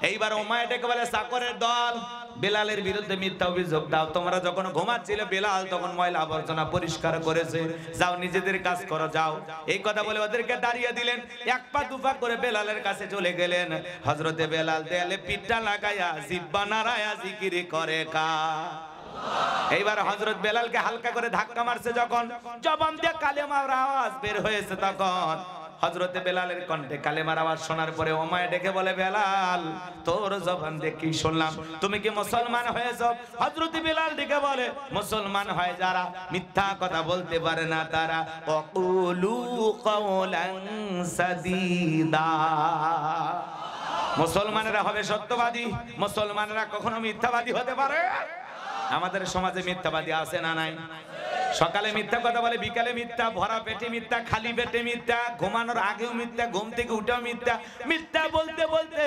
এইবার উমাইয়া ডেকে বলে, চাকরের দল, বেলালের বিরুদ্ধে মিথ্যা অভিযোগ দাও। তোমরা যখন ঘুমাচ্ছিলে বেলাল তখন ময়লা আবর্জনা পরিষ্কার করেছে, যাও নিজেদের কাজ করো, যাও। এই কথা বলে ওদেরকে দাঁড়িয়ে দিলেন। এক পা দুপা করে বেলালের কাছে চলে গেলেন। হযরতে বেলাল দেয়ালে পিঠটা লাগাইয়া জিহ্বা নাড়ায়া জিকির করে কা। এইবার হযরত বেলালকে হালকা করে ধাক্কা মারছে, যখন জবান দিয়ে কালেমার আওয়াজ বের হয়েছে, তখন হযরতে বেলালের কণ্ঠে কালেমার আওয়াজ শোনার পরে উমাইয়া ডেকে বলে, বেলাল, তোর জবান দিয়ে কি শুনলাম, তুমি কি মুসলমান হয়েছো? হযরতে বেলাল ডেকে বলে, মুসলমান হয় যারা মিথ্যা কথা বলতে পারে না তারা, ওয়াকুলু কাওলান সাদীদা। মুসলমানেরা হবে সত্যবাদী, মুসলমানেরা কখনো মিথ্যাবাদী হতে পারে? আমাদের সমাজে মিথ্যাবাদী আছে না নাই? সকালে মিথ্যা কথা বলে, বিকালে মিথ্যা, ভরা পেটে মিথ্যা, খালি পেটে মিথ্যা, ঘুমানোর আগেও মিথ্যা, ঘুম থেকে উঠেও মিথ্যা। মিথ্যা বলতে বলতে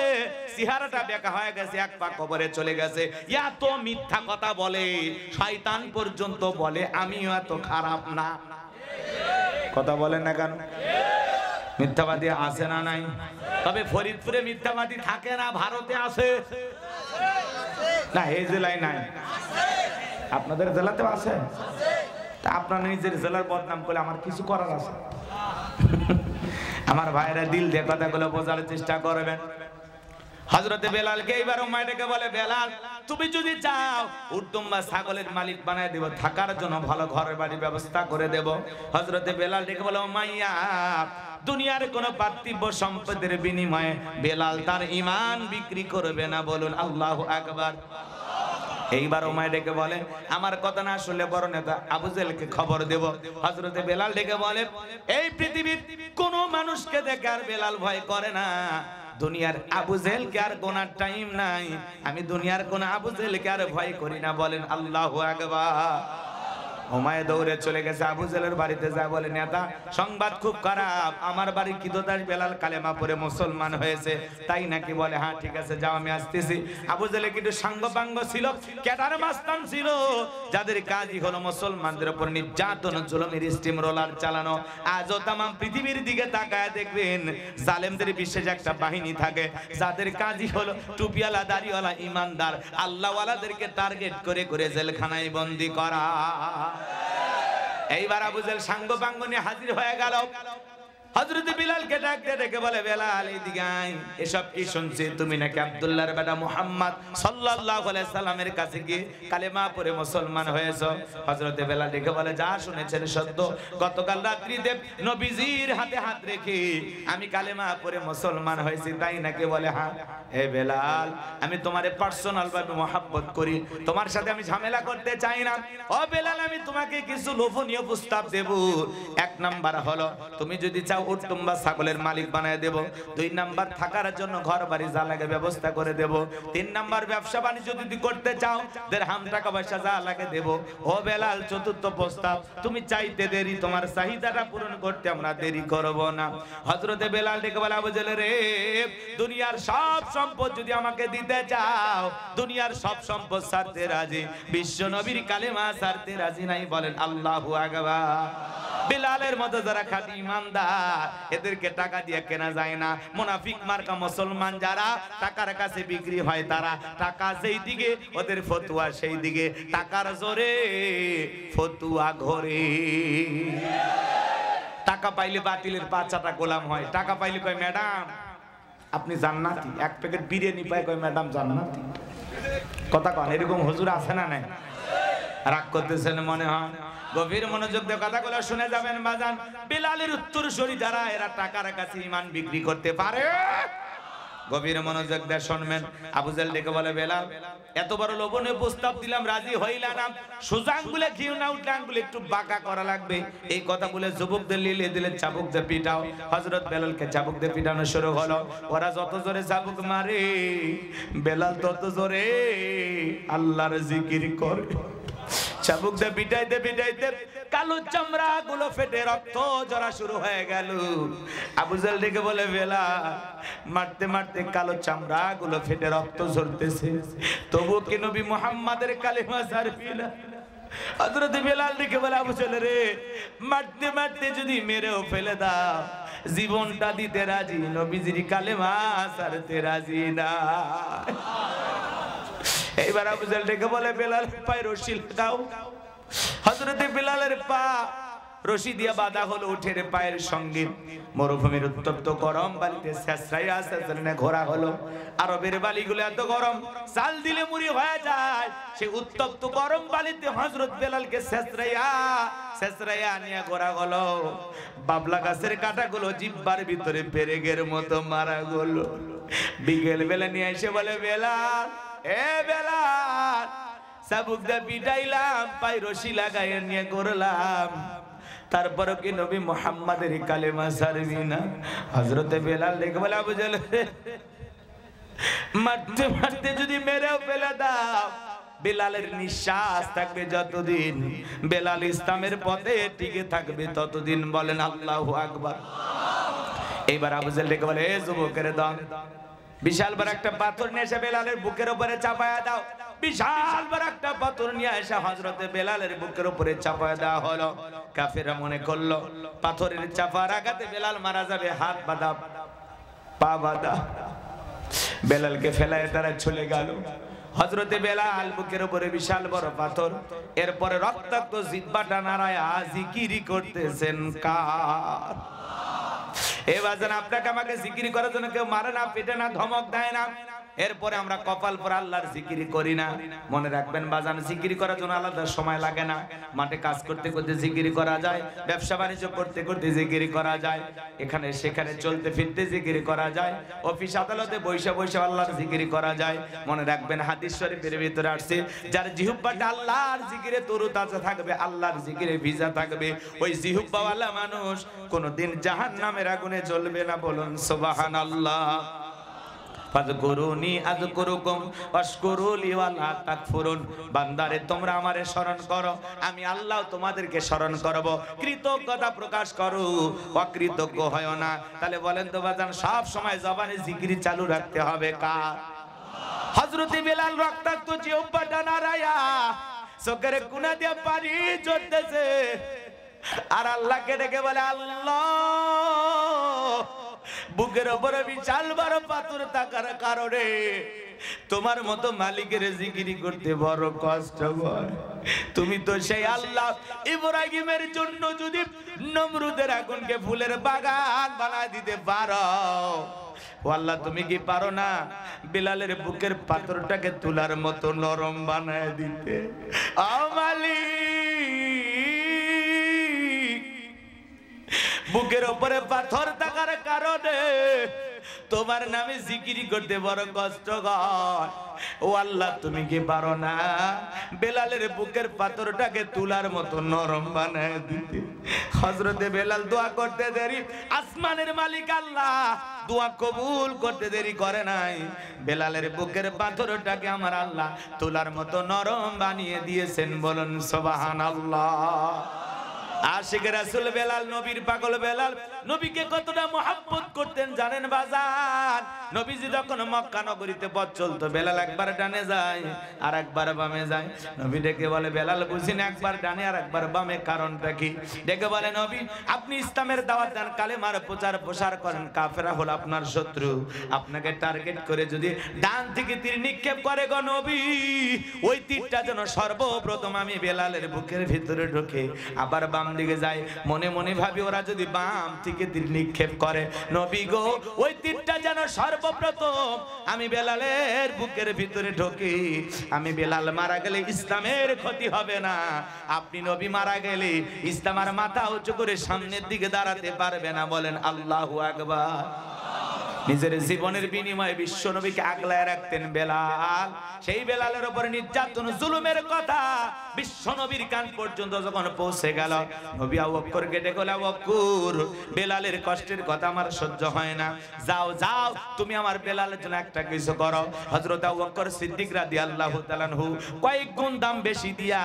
চেহারাটা বেঁকা হয়ে গেছে, এক পা কবরে চলে গেছে। এত মিথ্যা কথা বলে শয়তান পর্যন্ত বলে আমিও এত খারাপ না। কথা বলেন না কেন? মিথ্যাবাদী আছে না নাই? তবে ফরিদপুরে মিথ্যাবাদী থাকে না, ভারতে আছে না? এই জেলায় নাই, আপনাদের জেলাতেও আছে। তা আপনার নিজের জেলার বদনাম করলে আমার কিছু করার আছে? আমার ভাইরা দিল দিয়ে কথাগুলো বোঝার চেষ্টা করবেন। হযরতে বেলালকে এইবার উম্মায় ডেকে বলে, বেলাল তুমি যদি চাও উটদুম্বা ছাগলের মালিক বানায় দেব, থাকার জন্য ভালো ঘরের বাড়ির ব্যবস্থা করে দেব। হযরতে বেলাল ডেকে বলে, উমাইয়া দুনিয়ার কোন পার্থিব সম্পদের বিনিময়ে বেলাল তার ঈমান বিক্রি করবে না, বলুন আল্লাহু আকবার। এইবার উমায় ডেকে বলে, আমার কথা না শুনলে বড় নেতা আবু জেহেলকে খবর দেব। হযরতে বেলাল ডেকে বলে, এই পৃথিবীর কোন মানুষকে দেখে আর বেলাল ভয় করে না। দুনিয়ার আবু জেহেলকে আর গোনার টাইম নাই, আমি দুনিয়ার কোন আবু জেহেলকে আর ভয় করি না, বলেন আল্লাহু আকবার। উমায় দৌড়ে চলে গেছে আবু জেহেলের বাড়িতে, যা বলে, নেতা সংবাদ খুব খারাপ, আমার বাড়ির কিদোদাস বেলাল কালেমা পড়ে মুসলমান হয়েছে। তাই নাকি? বলে হ্যাঁ ঠিক আছে, যাও আমি আসতেছি। আবু জেহেল কিন্তু সাঙ্গপাঙ্গ ছিল, ক্যাডার মাস্তান ছিল, যাদের কাজই হলো মুসলমানদের উপর নির্যাতন, জুলুমের স্টিম রোলার চালানো। আজও তাম পৃথিবীর দিকে তাকায় দেখবেন জালেমদের বিশেষ একটা বাহিনী থাকে, যাদের কাজই হলো টুপিওয়ালা, দাড়িওয়ালা, ইমানদার, আল্লাহওয়ালাদেরকে টার্গেট করে করে জেলখানায় বন্দী করা। এইবার আবু জেহেল সাঙ্গপাঙ্গ নিয়ে হাজির হয়ে গেল। হযরতে বিলালকে ডাকতে ডেকে বলে, বেলাল এইদিকে আয়, এসব কি শুনছি তুমি নাকি আব্দুল্লাহর বেটা মুহাম্মদ সাল্লাল্লাহু আলাইহি সাল্লামের কাছে গিয়ে কালেমা পড়ে মুসলমান হয়েছো। হযরতে বেলাল ডেকে বলে, যা শুনেছেন সত্য, গতকাল রাত্রিতে নবীজির হাতে হাত রেখে আমি কালেমা পড়ে মুসলমান হয়েছি, তাই নাকি? বলে হ্যাঁ। হে বেলাল, আমি তোমারে পার্সোনাল ভাবে মহব্বত করি, তোমার সাথে আমি ঝামেলা করতে চাই না। ও বেলাল, আমি তোমাকে কিছু লোভনীয় প্রস্তাব দেব। এক নাম্বার হলো, তুমি যদি চাও উটদুম্বা ছাগলের মালিক বানায় দেব। 2 নাম্বার, থাকার জন্য ঘর বাড়ি যা লাগে ব্যবস্থা করে দেব। 3 নাম্বার, ব্যবসা বাণিজ্য যদি করতে চাও দিরহাম টাকা পয়সা যা লাগে দেব। ও বেলাল, চতুর্থ প্রস্তাব, তুমি চাইতে দেরি, তোমার চাহিদাটা পূরণ করতে আমরা দেরি করব না। হযরতে বেলাল ডেকে বলে, আবু জেহেল রে, দুনিয়ার সব সম্পদ যদি আমাকে দিতে চাও, দুনিয়ার সব সম্পদ ছাড়তে রাজি, বিশ্ব নবীর কালেমা ছাড়তে রাজি নাই, বলেন আল্লাহু আকবার। বেলালের মতো যারা খাঁটি ইমানদার, এদেরকে টাকা দিয়ে কেনা যায় না। মুনাফিক মার্কা মুসলমান যারা টাকার কাছে বিক্রি হয়, তারা টাকা যেই দিকে ওদের ফতুয়া সেই দিকে, টাকার জোরে ফতুয়া ঘরে। টাকা পাইলে বাতিলের 5টা গোলাম হয়, টাকা পাইলে কয় ম্যাডাম আপনি জান্নাতি, 1 প্যাকেট বিরিয়ানি পায় কয় ম্যাডাম জান্নাতি। কথা কন, এরকম হুজুর আছে না নাই? রাগ করতেছেন মনে হয়? গভীর মনোযোগ দিয়ে কথাগুলো শুনে যাবেন বাজান। বেলালের উত্তরসূরি যারা, এরা টাকার কাছে ঈমান বিক্রি করতে পারে। গভীর মনোযোগ দিয়ে শুনবেন। আবু জেহেল ডেকে বলে, বেলাল এত বড় লোভনীয় প্রস্তাব দিলাম, রাজি হইলা না। সোজা আঙ্গুলে ঘিউ না উঠলে আঙ্গুলে একটু বাঁকা করা লাগবে। এই কথা বলে যুবকদের লিলে দিলে চাবুক দিয়ে পিটাও। হযরত বেলালকে চাবুক দিয়ে পিটানো শুরু হলো। ওরা যত জোরে চাবুক মারে, বেলাল তত জোরে আল্লাহর জিকির করে। চাবুক দিয়ে পিটাইতে পিটাইতে কালো চামড়া গুলো ফেটে রক্ত ঝরা শুরু হয়ে গেল। আবু জেহেল ডেকে বলে, বেলাল মারতে মারতে কালো চামড়া গুলো ফেটে রক্ত ঝরতেছে, তবু কি নবী মুহাম্মাদের কালেমা ছাড়বি না? হযরত বেলাল ডেকে বলে, আবু জেহেল রে, মারতে মারতে যদি মেরেও ফেলে দাও, জীবনটা দিতে রাজি, নবীজির কালেমা ছাড়তে রাজি না। এইবার আবু জেহেল ডেকে বলে, বেলাল পায়ে রশি লাগাও। হযরতে বেলালের পা রশি দিয়ে বাঁধা হলো উঠের পায়ের সঙ্গে। মরুভূমির উত্তপ্ত গরম বালিতে ছেঁচড়াইয়া ছেঁচড়ে ঘোরা হলো। আরবের বালিগুলো এত গরম, চাল দিলে মুড়ি হয়ে যায়। সেই উত্তপ্ত গরম বালিতে হযরত বেলালকে ছেঁচড়াইয়া নিয়ে ঘোরা হলো। বাবলা গাছের কাঁটাগুলো জিহ্বার ভিতরে পেরেকের মতো মারা গেল। বিকেল বেলা নিয়ে এসে বলে, বেলাল এ বেলাল, চাবুক দিয়ে পিটাইলাম, পায়ে রশি লাগাইয়া নিয়ে করলাম, তারপরে কি নবী মুহাম্মাদের কালেমা ছাড়বি না? হযরতে বেলাল ডেকে বলে, আবু জেহেল মারতে মারতে যদি মেরেও ফেলে দাও, বেলালের নিঃশ্বাস থাকবে যতদিন, বেলাল ইসলামের পথে টিকে থাকবে ততদিন। বলেন আল্লাহু আকবার। এইবার আবু জেহেল ডেকে বলে, এ যুবকের দল, বিশাল বড় একটা পাথর নিয়ে এসে বেলালের বুকের উপরে চাপায়া দাও। বিশাল বড় একটা পাথর নিয়ে এসে হযরতে বেলালের বুকের উপরে চাপায়া দেওয়া হলো। কাফেররা মনে করলো পাথরের চাপার আঘাতে বেলাল মারা যাবে, হাত বাঁধা পা বাঁধা। বেলালকে ফেলায় তারা চলে গেল। হযরতে বেলাল বুকের উপরে বিশাল বড় পাথর, এরপরে রক্তাক্ত জিহ্বাটা নাড়ায়া জিকির করতেছেন কার? এ বাজান, আপনাকে আমাকে জিকির করার জন্য কেউ মারে না, পেটে না, ধমক দেয় না, এরপরে আমরা কপাল পর আল্লাহর জিকির করি না। মনে রাখবেন বাজান, জিকির করার জন্য আলাদা সময় লাগে না। মাঠে কাজ করতে করতে জিকির করা যায়, ব্যবসা বাণিজ্য করতে করতে জিকির করা যায়, এখানে সেখানে চলতে ফিরতে জিকির করা যায়, অফিস আদালতে বৈশা বৈশা আল্লাহর জিকির করা যায়। মনে রাখবেন হাদিস শরীফের ভিতরে আসছে, যার জিহ্বাটা আল্লাহর জিকিরে তরুতাজা থাকবে, আল্লাহর জিকিরে ভিজা থাকবে, ওই জিহ্বাওয়ালা মানুষ কোনদিন জাহান্নামের আগুনে জ্বলবে না। বলুন সুবহানাল্লাহ। ফাযকুরুনি আযকুরুকুম ওয়াশকুরুলি ওয়ালা তাকফুরুন। বান্দারে তোমরা আমারে স্মরণ করো, আমি আল্লাহ তোমাদেরকে স্মরণ করব। কৃতজ্ঞতা প্রকাশ করো, অকৃতজ্ঞ হয় না। তাহলে বলেন তো বাজান, সব সময় জবানে জিকির চালু রাখতে হবে কার? হযরতে বেলাল রক্তাক্ত জিহ্বাটা নাড়ায়া চোখের কোণা দিয়ে পানি ঝরতেছে, আর আল্লাহকে ডেকে বলে, আল্লাহ, বুকের উপরে বিশাল বড় পাথর থাকার কারণে তোমার মতো মালিকের জিকিরি করতে বড় কষ্ট হয়। তুমি তো সেই আল্লাহ, ইব্রাহিমের জন্য যদি নমরুদের আগুনকে ফুলের বাগান বানায় দিতে পারো, ও আল্লাহ তুমি কি পারো না বেলালের বুকের পাথরটাকে তুলার মতো নরম বানায় দিতে? ও মালিক, বুকের উপরে পাথর থাকার কারণে তোমার নামে জিকিরি করতে বড় কষ্ট হয়। ও আল্লাহ তুমি কি পারো না বেলালের বুকের পাথরটাকে তুলার মতো নরম বানায় দিতে? হযরতে বেলাল দোয়া করতে দেরি, আসমানের মালিক আল্লাহ দোয়া কবুল করতে দেরি করে নাই। বেলালের বুকের পাথরটাকে আমার আল্লাহ তুলার মতো নরম বানিয়ে দিয়েছেন। বলুন সুবহানাল্লাহ। আশিক রাসূল বেলাল, নবীর পাগল বেলাল, নবীকে কতটা মহব্বত করতেন জানেন বাজার? নবীজি যখন মক্কা নগরীতে পথ চলতো, বেলাল একবার ডানে যায় আর একবার বামে যায়। নবী ডেকে বলে, বেলাল বুঝিন একবার ডানে আর একবার বামে, কারণটা কি? ডেকে বলে, নবী আপনি ইসলামের দাওয়াত দেন, কালেমার প্রচার প্রসার করেন, কাফেররা হলো আপনার শত্রু, আপনাকে টার্গেট করে যদি ডান থেকে তীর নিক্ষেপ করে গো নবী, ওই তীরটা যেন সর্বপ্রথম আমি বেলালের বুকের ভিতরে ঢোকে, আবার বাম দিকে যায়। মনে মনে ভাবি ওরা যদি বাম থেকে তীর নিক্ষেপ করে, নবী গো ওই তীরটা যেন সর্বপ্রথম আমি বেলালের বুকের ভিতরে ঢোকে। আমি বেলাল মারা গেলে ইসলামের ক্ষতি হবে না, আপনি নবী মারা গেলে ইসলাম আর মাথা উঁচু করে সামনের দিকে দাঁড়াতে পারবে না। বলেন আল্লাহু আকবার। নিজের জীবনের বিনিময়ে বিশ্ব নবীকে আগলায় রাখতেন বেলাল। সেই বেলালের উপর নির্যাতন জুলুমের কথা বিশ্ব নবীর কান পর্যন্ত যখন পৌঁছে গেল, নবী আবু বকরকে ডেকে বলে, আবু বকর বেলালের কষ্টের কথা আমার সহ্য হয় না, যাও যাও তুমি আমার বেলালের জন্য একটা কিছু করো। হযরত আবু বকর সিদ্দিক রাদিয়াল্লাহু তাআলা আনহু কয়েক গুণ দাম বেশি দিয়া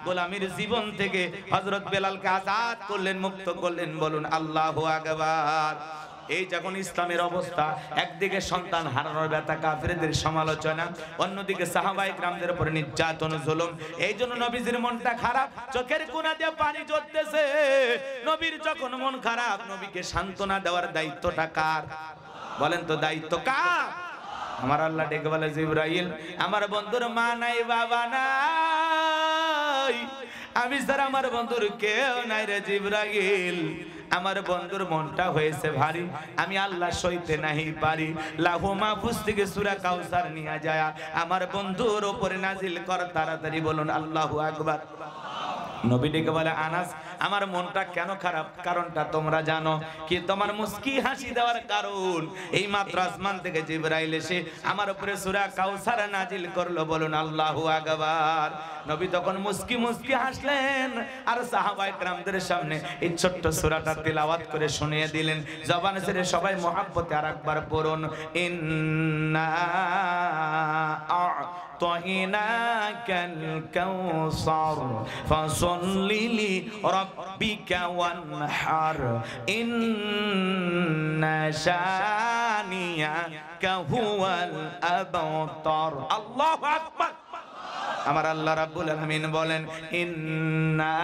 গোলামীর জীবন থেকে হযরত বেলালকে আজাদ করলেন, মুক্ত করলেন। বলুন আল্লাহু আকবার। এই যখন ইসলামের অবস্থা, একদিকে সন্তান হারানোর ব্যথা, কাফেরদের সমালোচনা, অন্যদিকে সাহাবায়ে কেরামদের উপর নির্যাতন জুলুম, এই জন্য নবীজির মনটা খারাপ, চোখের কোণা দিয়ে পানি ঝরতেছে। নবীর যখন মন খারাপ, নবীকে সান্ত্বনা দেওয়ার দায়িত্বটা কার? বলেন তো দায়িত্ব কার? আমার আল্লাহ ডেকে বলে, জিবরাইল আমার বন্ধুর মা নাই, বাবা নাই, আমি ছাড়া আমার বন্ধুর কেউ নাই রে জিবরাইল। আমার বন্ধুর মনটা হয়েছে ভারী, আমি আল্লাহ সইতে নাহি পারি। লাহু মাহফুজ থেকে সূরা কাউসার নিয়ে যায় আমার বন্ধুর উপরে নাজিল কর তাড়াতাড়ি। বলুন আল্লাহু আকবার। নবী ডেকে বলে, আনাস আমার মনটা কেন খারাপ কারণটা তোমরা জানো কি? তোমার মুস্কি হাসি দেওয়ার কারণ এই মাত্র আসমান থেকে জিবরাইল এসে আমার উপরে সূরা কাউসার নাজিল করলো। বলুন আল্লাহু আকবার। নবী তখন মুস্কি মুস্কি হাসলেন আর সাহাবায়ে কেরামদের সামনে এই ছোট্ট সূরাটা তেলাওয়াত করে শুনিয়ে দিলেন। জবান ছেড়ে সবাই মহব্বতে আরেকবার পড়ুন, ইন্না আ'তাইনাকাল কাউসার ফাসাল্লি লিরাব্বিকা ওয়ানহার ইন্না শানিয়াকা হুয়াল আবতার। আল্লাহু আকবার। আমার আল্লাহ রাব্বুল আলামিন বলেন, ইন্না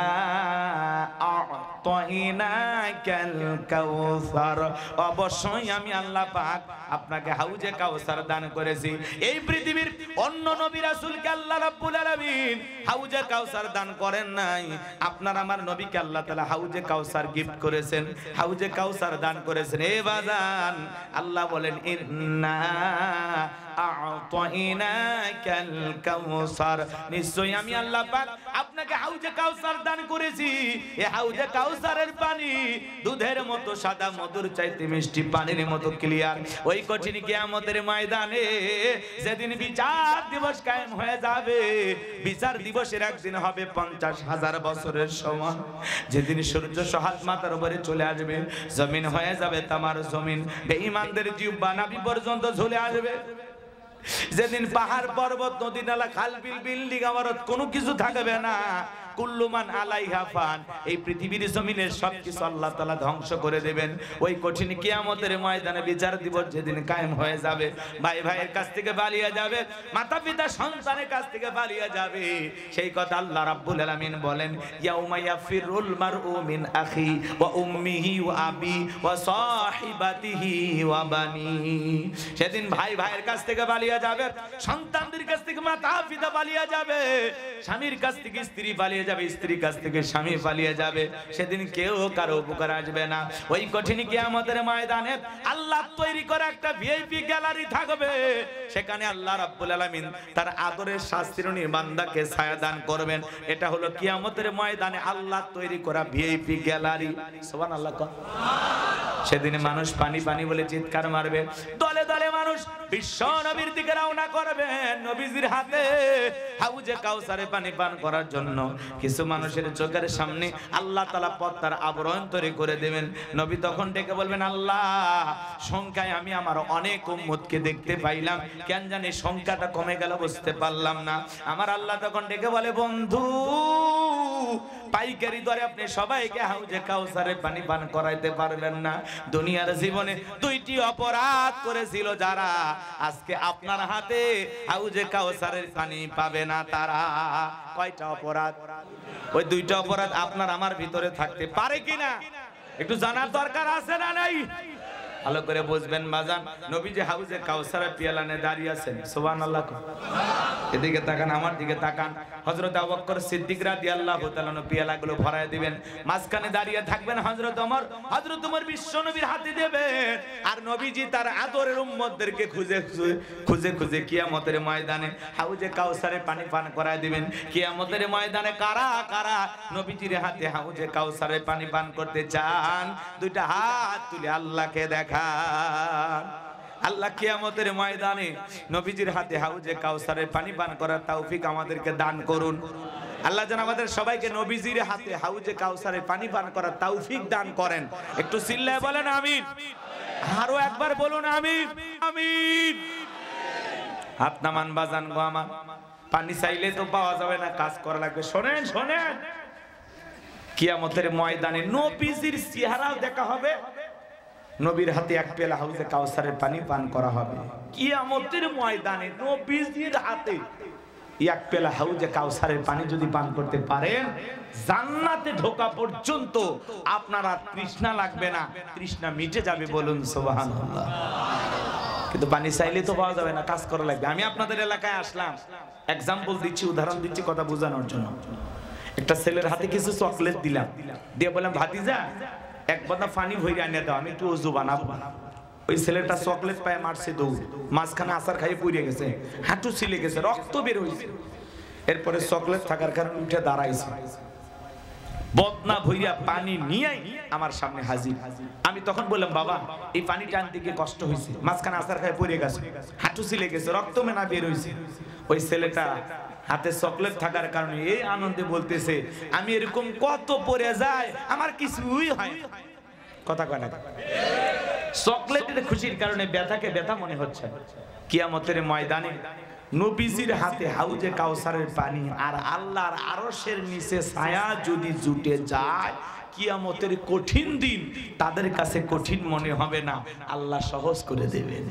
আ'তাইনাকাল কাউসার, অবশ্যই আমি আল্লাহ পাক আপনাকে হাউজে কাউসার দান করেছি। এই পৃথিবীর অন্য নবী রাসূলকে আল্লাহ রাব্বুল আলামিন হাউজে কাউসার দান করেন নাই। আপনার আমার নবীকে আল্লাহ তাআলা হাউজে কাউসার গিফট করেছেন, হাউজে কাউসার দান করেছেন। এ বাজান, আল্লাহ বলেন, ইন্না আ'তাইনাকাল কাউসার, নিশ্চয়ই আমি আল্লাহ পাক আপনাকে হাউজে কাউসার দান করেছি। এই হাউজে কাউসারের পানি দুধের মতো সাদা, মধুর চাইতে মিষ্টি, পানির মতো ক্লিয়ার। ওই কঠিন কিয়ামতের ময়দানে যেদিন বিচার দিবস কায়েম হয়ে যাবে, বিচার দিবসের একদিন হবে 50,000 বছরের সমান। যেদিন সূর্য সহাত মাথার উপরে চলে আসবে, জমিন হয়ে যাবে তামার জমিন, বেঈমানদের জিহ্বা নাভি পর্যন্ত ঝুলে আসবে। যেদিন পাহাড় পর্বত নদী নালা খাল বিল বিল্ডিং আমারত কোনো কিছু থাকবে না। কুল্লুমান আলাইহা ফান, এই পৃথিবীর জমিনের সবকিছু আল্লাহ তাআলা ধ্বংস করে দেবেন। ওই কঠিন কিয়ামতের ময়দানে বিচার দিবস যেদিন কায়েম হয়ে যাবে, ভাই ভাইয়ের কাছ থেকে পালিয়ে যাবে, মাতা পিতা সন্তানের কাছ থেকে পালিয়ে যাবে। সেই কথা আল্লাহ রাব্বুল আলামিন বলেন, ইয়াউমা ইয়াফিরুল মারউ মিন আখি ওয়া উম্মিহি ওয়া আবি ওয়া সাহিবাতিহি ওয়া বানিহি। সেদিন ভাই ভাইয়ের কাছ থেকে পালিয়ে যাবে, সন্তানদের কাছ থেকে মাতা পিতা পালিয়ে যাবে, স্বামীর কাছ থেকে স্ত্রী পালিয়ে যাবে, স্ত্রীর কাছ থেকে স্বামী পালিয়ে যাবে। সেদিন কেউ কারো উপকার আসবে না। ওই কঠিন কিয়ামতের ময়দানে আল্লাহ তৈরি করা একটা ভিআইপি গ্যালারি থাকবে। সেখানে আল্লাহ রাব্বুল আলামিন তার আদরের শাস্ত্রী বান্দাকে ছায়া দান করবেন। এটা হলো কিয়ামতের ময়দানে আল্লাহ তৈরি করা ভিআইপি গ্যালারি। সুবহানাল্লাহ। সেদিন মানুষ পানি পানি বলে চিৎকার মারবে, দলে দলে মানুষ বিশ্ব নবীর দিকে রওনা করবে। নবীজির হাতে হাউজে কাউসারে পানি পান করার জন্য কিছু মানুষের চোখের সামনে আল্লাহ তাআলা পদ্মার আবরণ তৈরি করে দেবেন। নবী তখন ডেকে বলবেন, আল্লাহ, সংখ্যায় আমি আমার অনেক উম্মতকে দেখতে পাইলাম, কেন জানি সংখ্যাটা কমে গেল, বুঝতে পারলাম না। আমার আল্লাহ তখন ডেকে বলে, বন্ধু, পাইকারি দরে আপনি সবাইকে হাউজে কাউসারে পানি পান করাইতে পারবেন না। দুনিয়ার জীবনে দুইটি অপরাধ করেছিল যারা, আজকে আপনার হাতে হাউজে কাউসারের পানি পাবে না তারা। কয়টা অপরাধ? ওই দুইটা অপরাধ আপনার আমার ভিতরে থাকতে পারে কিনা একটু জানার দরকার আছে না নাই? ভালো করে বুঝবেন বাজান। নবী যে হাউজে কাউসারের পিয়ালা নিয়ে দাঁড়িয়ে আছেন, সুবহানাল্লাহ। এদিকে তাকান, আমার দিকে তাকান। হযরত আবু বকর সিদ্দিক রাদিয়াল্লাহু তাআলা পিয়ালাগুলো ভরায় দিবেন। মাঝখানে দাঁড়িয়ে থাকবেন হযরত ওমর। হযরত ওমর বিশ্ব নবীর হাতে দেবেন। আর নবীজি তার আদরের উম্মতদেরকে খুঁজে খুঁজে খুঁজে কিয়ামতের ময়দানে হাউজে কাউসারে পানি পান করায় দিবেন। কিয়ামতের ময়দানে কারা কারা নবীজির হাতে হাউজে কাউসারে পানি পান করতে চান, দুইটা হাত তুলে আল্লাহকে দেখান। আল্লাহ কিয়ামতের ময়দানে নবীজির হাতে হাউজে কাউসারে পানি পান করার তৌফিক আমাদেরকে দান করুন। আল্লাহ যেন আমাদের সবাইকে নবীজির হাতে হাউজে কাউসারে পানি পান করার তৌফিক দান করেন। একটু চিল্লায় বলেন আমিন। আরো একবার বলুন আমিন, আমিন। হাত নামান বাজান গো আমার। পানি চাইলে তো পাওয়া যাবে না, কাজ করা লাগবে। শোনেন শোনেন, কিয়ামতের ময়দানে নবীজির চেহারাও দেখা হবে, নবীর হাতে এক পেলা হাউজে কাউসারের পানি পান করা হবে। কিয়ামতের ময়দানে নবীজির হাতে এক পেলা হাউজে কাউসারের পানি যদি পান করতে পারেন, জান্নাতে ঢোকা পর্যন্ত আপনার আর তৃষ্ণা লাগবে না, তৃষ্ণা মিটে যাবে। বলুন সুবহানাল্লাহ। কিন্তু পানি চাইলে তো পাওয়া যাবে না, কাজ করা লাগবে। আমি আপনাদের এলাকায় আসলাম, এক্সাম্পল দিচ্ছি, উদাহরণ দিচ্ছি কথা বোঝানোর জন্য। একটা ছেলের হাতে কিছু চকলেট দিলাম, দিয়ে বললাম, ভাতিজা এক বোতল পানি ভরে এনে দাও, আমি একটু ওযু বানাবো। ওই ছেলেটা চকলেট পায় মারছে দৌড়, মাঝখানে আচার খাইয়ে পড়ে গেছে, হাঁটু ছিলে গেছে, রক্ত বের হয়েছে। এরপরে চকলেট থাকার কারণে উঠে দাঁড়াইছে, বদনা ভইরা পানি নিয়েই আমার সামনে হাজির। আমি তখন বললাম, বাবা এই পানি টানতে গিয়ে কষ্ট হয়েছে, মাঝখানে আসার খায় পড়ে গেছে, হাঁটু ছিলে গেছে, রক্ত মেনা বের হয়েছে। ওই ছেলেটা হাতে চকলেট থাকার কারণে এই আনন্দে বলতেছে, আমি এরকম কত পড়ে যায়, আমার কিছুই হয়। কথা কয় না? চকলেটের খুশির কারণে ব্যথাকে ব্যথা মনে হচ্ছে। কিয়ামতের ময়দানে নবীজির হাতে হাউজে কাউসারের পানি আর আল্লাহর আরশের নিচে ছায়া যদি জুটে যায়, কিয়ামতের কঠিন দিন তাদের কাছে কঠিন মনে হবে না, আল্লাহ সহজ করে দেবেন।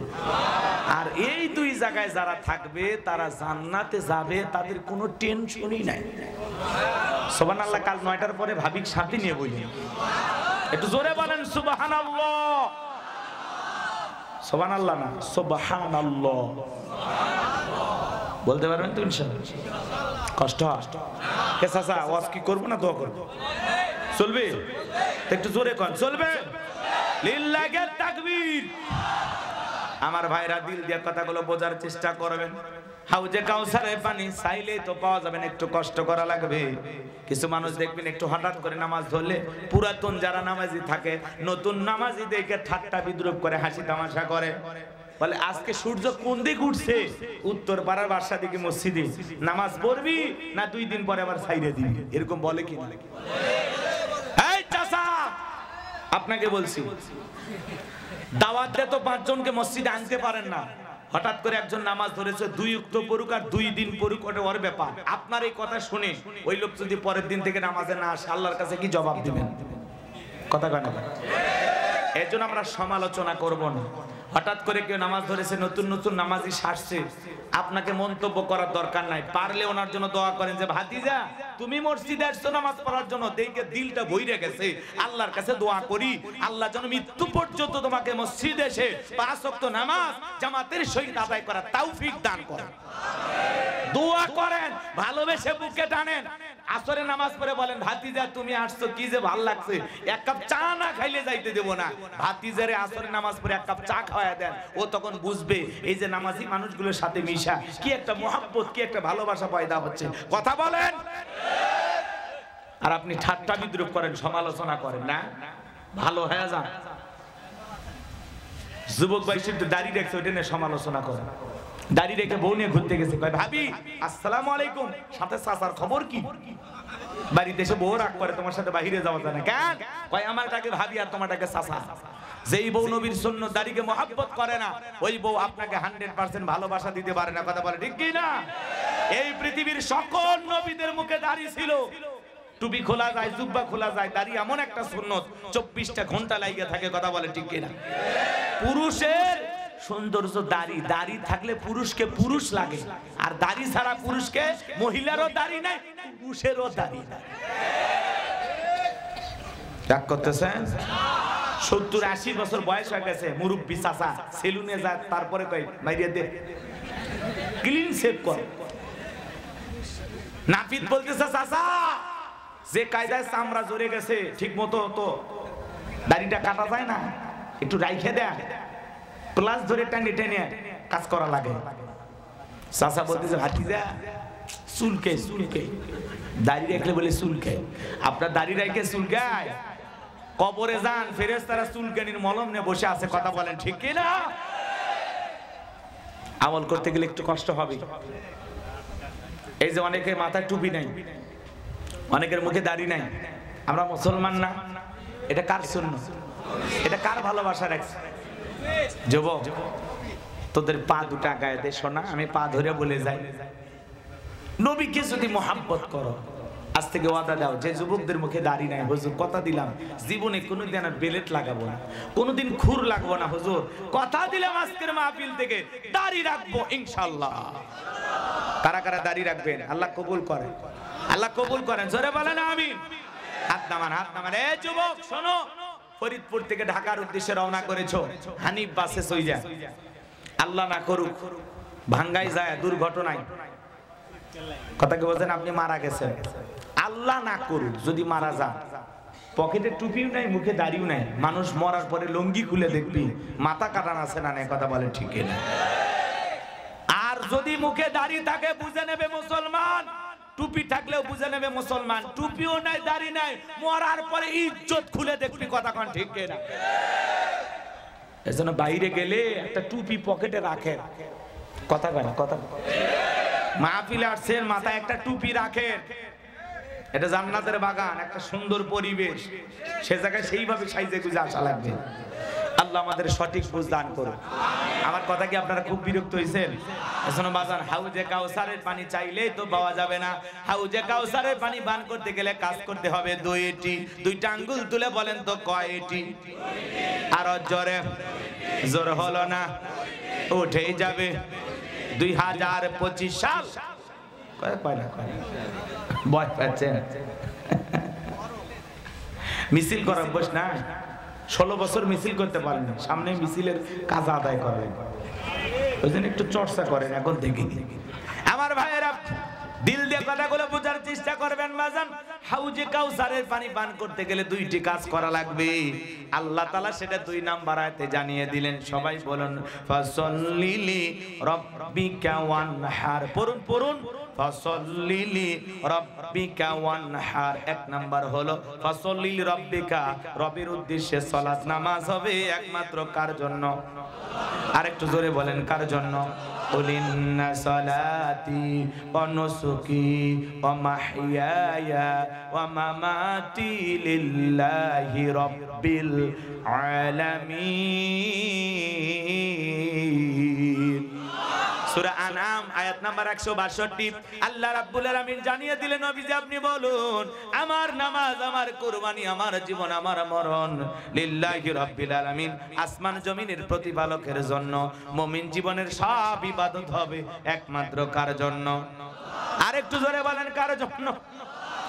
আর এই দুই জায়গায় যারা থাকবে তারা জান্নাতে যাবে, তাদের কোনো টেনশনই নাই। সুবহানাল্লাহ। কাল ৯টার পরে ভাবিক সাথে নিয়ে বললেন, একটু জোরে বলেন সুবহানাল্লাহ। সুবহানাল্লাহ না সুবহানাল্লাহ বলতে পারবেন তো ইনশাআল্লাহ? কষ্ট কে চাচা ওয়াজ কি করব না দোয়া করব? চলবে? একটু জোরে কোন চলবে? লিল্লাহি তাকবীর। আমার ভাইরা দিল দিয়ে কথাগুলো বোঝার চেষ্টা করবেন। হাউজে কাউসারের পানি চাইলেই তো পাওয়া যাবে না, একটু কষ্ট করা লাগবে। কিছু মানুষ দেখবেন একটু হঠাৎ করে নামাজ ধরলে পুরাতন যারা নামাজি থাকে নতুন নামাজি দেখে ঠাট্টা বিদ্রুপ করে, হাসি তামাশা করে, বলে আজকে সূর্য কোন দিক উঠছে, উত্তর পাড়ার বাসা দিকে মসজিদে নামাজ পড়বি না 2 দিন পরে আবার ছাইরে দিবি, এরকম বলে কি না? এই চাচা আপনাকে বলছি, দাওয়াত দিয়ে তো 5 জনকে মসজিদে আনতে পারেন না। হঠাৎ করে একজন নামাজ ধরেছে, 2 ওয়াক্ত পড়ুক আর 2 দিন পড়ুক, ওটা ওর ব্যাপার। আপনার এই কথা শুনে ওই লোক যদি পরের দিন থেকে নামাজে না আসে, আল্লাহর কাছে কি জবাব দিবেন? কথা কয় না? এর জন্য আমরা সমালোচনা করব না। হঠাৎ করে কেউ নামাজ ধরেছে, নতুন নতুন নামাজি সাজছে, আপনাকে মন্তব্য করার দরকার নাই। পারলে ওনার জন্য দোয়া করেন যে ভাতিজা তুমি মসজিদে আসছো নামাজ পড়ার জন্য, দেখে দিলটা বইরে গেছে, আল্লাহর কাছে দোয়া করি আল্লাহ যেন মৃত্যু পর্যন্ত তোমাকে মসজিদে এসে 5 ওয়াক্ত নামাজ জামাতের সহিত আদায় করার তৌফিক দান করেন। দোয়া করেন, ভালোবেসে বুকে টানেন। আসরে নামাজ পড়ে বলেন, ভাতিজা তুমি আসছো, কি যে ভালো লাগছে, 1 কাপ চা না খাইলে যাইতে দেব না। ভাতিজারে আসরে নামাজ পড়ে 1 কাপ চা খাওয়ায় দেন, ও তখন বুঝবে এই যে নামাজি মানুষগুলোর সাথে মিশা কি একটা মহব্বত, কি একটা ভালোবাসা পয়দা হচ্ছে। কথা বলেন। আর আপনি ঠাট্টা বিদ্রুপ করেন, সমালোচনা করেন না, ভালো হয়ে যান। যুবক ভাই শুধু দাড়ি রেখেছে, ওইটা নিয়ে সমালোচনা করেন। দাড়ি রেখে বউ নিয়ে ঘুরতে গেছে, কয় ভাবি আসসালামু আলাইকুম, সাথে চাচার খবর কি? বাড়িতে এসে বউ রাগ করে, তোমার সাথে বাহিরে যাওয়া যায় না কেন? কয় আমারটাকে ভাবি আর তোমারটাকে চাচা। যেই বউ নবীর সুন্নাত দাড়িকে মহব্বত করে না, ওই বউ আপনাকে 100% ভালোবাসা দিতে পারে না। কথা বলে ঠিক কি না? এই পৃথিবীর সকল নবীদের মুখে দাড়ি ছিল, টুপি খোলা যায়, জুব্বা খোলা যায়, দাড়ি এমন একটা সুন্নত 24টা ঘন্টা লাগে থাকে। কথা বলে ঠিক কি না? পুরুষের সৌন্দর্য দাড়ি, দাড়ি থাকলে পুরুষকে পুরুষ লাগে, আর দাড়ি ছাড়া পুরুষকে, মহিলারও দাড়ি নাই, পুরুষেরও দাড়ি নাই। রাগ করতেছেন? 70-80 বছর বয়স হয়ে গেছে, মুরব্বি চাচা সেলুনে যায়, তারপরে কই মাইরিয়া দে ক্লিন শেভ কর। নাপিত বলতেছে, চাচা যে কায়দায় চামড়া জড়ে গেছে ঠিক মতো তো দাড়িটা কাটা যায় না, একটু রাইখে দেয়, প্লাস ধরে টানি টেনে কাজ করা লাগে। চাচা বলতেছে, ভাতিজা চুলকে চুলকে দাড়ি রাখলে বলে চুলকে, আপনার দাড়ি রাখে চুলকায়? কবরে যান, ফেরেশতারা চুলকানির মলম নিয়ে বসে আছে। কথা বলেন ঠিক কি না? আমল করতে গেলে একটু কষ্ট হবে। এই যে অনেকের মাথায় টুপি নাই, অনেকের মুখে দাড়ি নাই, আমরা মুসলমান না, এটা কার সুন্নাত? এটা কার ভালোবাসা রাখছে? যুবক তোদের পা দুটা গায়ে দে শোনা, আমি পা ধরে বলে যাই, নবীকে যদি মহাব্বত করো, আজ থেকে ওয়াদা দাও, যে যুবকদের মুখে দাড়ি নাই, হুজুর কথা দিলাম জীবনে কোনোদিন আর বেলেট লাগাবো না, কোনোদিন খুর লাগবো না, হুজুর কথা দিলাম আজকের মাহফিল থেকে দাড়ি রাখবো ইনশাআল্লাহ। কারা কারা দাড়ি রাখবেন? আল্লাহ কবুল করেন, আল্লাহ কবুল করেন, জোরে বলেন আমিন। হাত নামান, হাত নামান। এই যুবক শোনো, ফরিদপুর থেকে ঢাকার উদ্দেশ্যে রওনা করেছো, হানিফ বাসে সইজা, আল্লাহ না করুক ভাঙ্গাই যায় দুর্ঘটনায়, কথা কি বলছেন, আপনি মারা গেছেন, আল্লাহ না করুক যদি মারা যান, পকেটে টুপিও নাই, মুখে দাড়িও নাই, মানুষ মরার পরে লুঙ্গি খুলে দেখবি মাথা কাটান আছে না নেই। কথা বলে ঠিক না? আর যদি মুখে দাড়ি থাকে বুঝে নেবে মুসলমান টুপি থাকলেও বুঝে নেবে মুসলমান, টুপিও নাই দাড়ি নাই, মরার পরে ইজ্জত খুলে দেখবি কথা কোন ঠিক কিনা। এজন্য বাইরে গেলে একটা টুপি পকেটে রাখেন, কথা কয় না, কথা মাহফিলে আসছেন মাথায় একটা টুপি রাখেন, এটা জান্নাতের বাগান, একটা সুন্দর পরিবেশ, সে জায়গায় সেইভাবে সাইজে গুজে আসা লাগবে। আল্লাহ আমাদের সঠিক বুঝ দান করুন। আমার কথা কি আপনারা খুব বিরক্ত হয়েছেন? এজন্য বাজান হাউজে কাউসারের পানি চাইলেই তো পাওয়া যাবে না, হাউজে কাউসারের পানি পান করতে গেলে কাজ করতে হবে দুইটি। দুইটা আঙ্গুল তুলে বলেন তো কয়টি? আর জোরে, জোর হলো না, উঠেই যাবে। 2025 সাল ভয় পাচ্ছেন? মিছিল করার বস না, 16 বছর মিছিল করতে পারেন, সামনে মিছিলের কাজ আদায় করেন, ওই জন্য একটু চর্চা করেন এখন থেকে। আমার ভাইয়েরা দিল দিয়ে কথাগুলো বোঝার চেষ্টা করবেন বাজান। হাউজে কাউসারের পানি পান করতে গেলে দুইটি কাজ করা লাগবে, আল্লাহ তাআলা সেটা 2 নাম্বার আয়াতে জানিয়ে দিলেন। সবাই বলুন ফাসাল্লি রাব্বিকা ওয়ানহার, পড়ুন পড়ুন, ফাসাল্লি রাব্বিকা ওয়ানহার। 1 নাম্বার হলো ফাসাল্লি রাব্বিকা, রবের উদ্দেশ্যে সালাত নামাজ হবে একমাত্র কার জন্য? আরেকটু জোরে বলেন, কার জন্য? কুল ইন্না সালাতি ওয়া নুসুকি ওয়া মাহইয়ায়া ওয়া মামাতি লিল্লাহি রাব্বিল আলামিন। সূরা আনআম আয়াত নাম্বার 162। আল্লাহ রাব্বুল আলামিন জানিয়ে দিলেন নবীজি আপনি বলুন, আমার নামাজ, আমার কুরবানি, আমার জীবন, আমার মরণ লিল্লাহি রাব্বিল আলামিন, আসমান জমিনের প্রতিপালকের জন্য। মুমিন জীবনের সব ইবাদত হবে একমাত্র কার জন্য? আরেকটু জোরে বলেন, কার জন্য?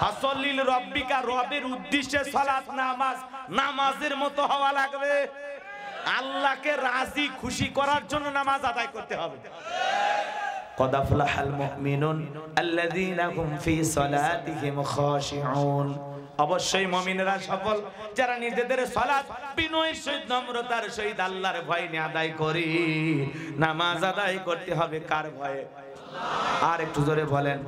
ফাসাল্লি রাব্বিকা, রবের উদ্দেশ্যে সালাত নামাজ নামাজের মতো হওয়া লাগবে। আল্লাহকে রাজি খুশি করার জন্য নামাজ আদায় করতে হবে। قد أفلح المؤمنون الذين هم في صلاتهم خاشعون। অবশ্যই মুমিনেরা সফল যারা নিজেদের সালাত বিনয়ের সহিত নম্রতার সহিত আল্লাহর ভয় নিয়ে আদায় করে। নামাজ আদায় করতে হবে কার ভয়ে? আর একটু জোরে বলেন।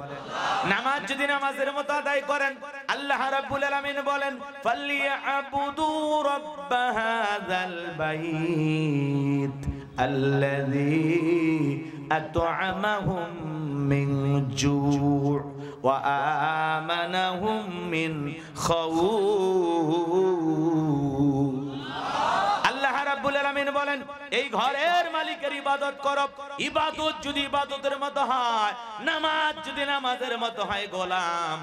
নামাজ যদি নামাজের মতো আদায় করেন, আল্লাহ রাব্বুল আলামিন বলেন ফালিয়াবুদু রাব্ব হাযাল বাইত আল্লাযী আত'আমাহুম মিন জু' ওয়া আমানাহুম মিন খাউফ। আল্লাহ রাব্বুল আলামিন বলেন এই ঘরের মালিকের ইবাদত করো। ইবাদত যদি ইবাদতের মতো হয়, নামাজ যদি নামাজের মতো হয়, গোলাম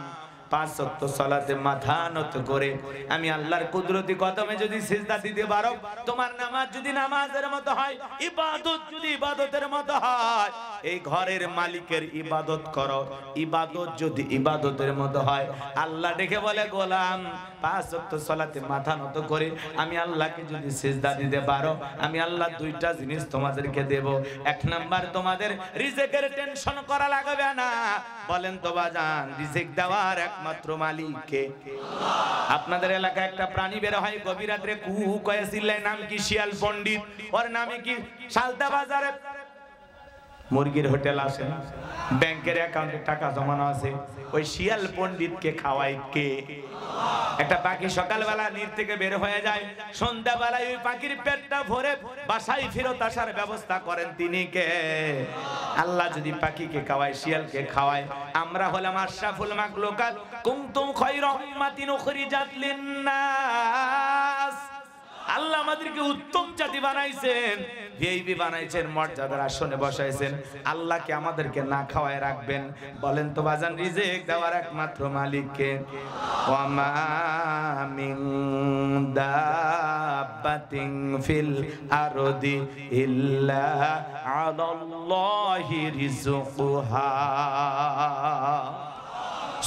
5 ওয়াক্ত সালাতে মাথা নত করে আমি আল্লাহর কুদরতি কদমে যদি সিজদা দিতে পারো, তোমার নামাজ যদি নামাজের মতো হয়, ইবাদত যদি ইবাদতের মতো হয়, এই ঘরের মালিকের ইবাদত করো। ইবাদত যদি ইবাদতের মতো হয়, আল্লাহ ডেকে বলে গোলাম 5 ওয়াক্ত সালাতে মাথা নত করে আমি আল্লাহকে যদি সিজদা দিতে পারো, আমি আল্লাহ 2টা জিনিস তোমাদেরকে দেব। 1 নাম্বার, তোমাদের রিজিকের টেনশন করা লাগবে না। বলেন তো বাজান, রিজিক দেওয়ার একমাত্র মালিক কে? আপনাদের এলাকায় একটা প্রাণী বের হয় গভীর রাতে, কুহু কয়ে চিল্লায়, নাম কি? শিয়াল পণ্ডিত। ওর নামে কি? সালতা বাজারে মুরগির হোটেল আছে, ব্যাংকের অ্যাকাউন্টে টাকা জমানো আছে, ওই শিয়াল পণ্ডিতকে খাওয়ায় কে? একটা পাখি সকালবেলা নির থেকে বের হয়ে যায়, সন্ধ্যাবেলায় ওই পাখির পেটটা ভরে বাসায় ফেরত আসার ব্যবস্থা করেন তিনি কে? আল্লাহ যদি পাখিকে খাওয়ায়, শিয়ালকে খাওয়ায়, আমরা হলাম আশরাফুল মাখলুকাত, কুনতুম খায়রা উম্মাতিন উখরিজাত লিন-নাস। আল্লাহ আমাদেরকে উত্তম জাতি বানাইছেন, ভিআইপি বানাইছেন, মর্যাদার আসনে বসাইছেন। আল্লাহকে আমাদেরকে না খাওয়ায় রাখবেন? বলেন তো বাজান, রিজিক দেওয়ার একমাত্র মালিক কে? ওয়া মা মিন দাব্বাতিন ফিল আরদি ইল্লা আলাল্লাহি রিজকুহা।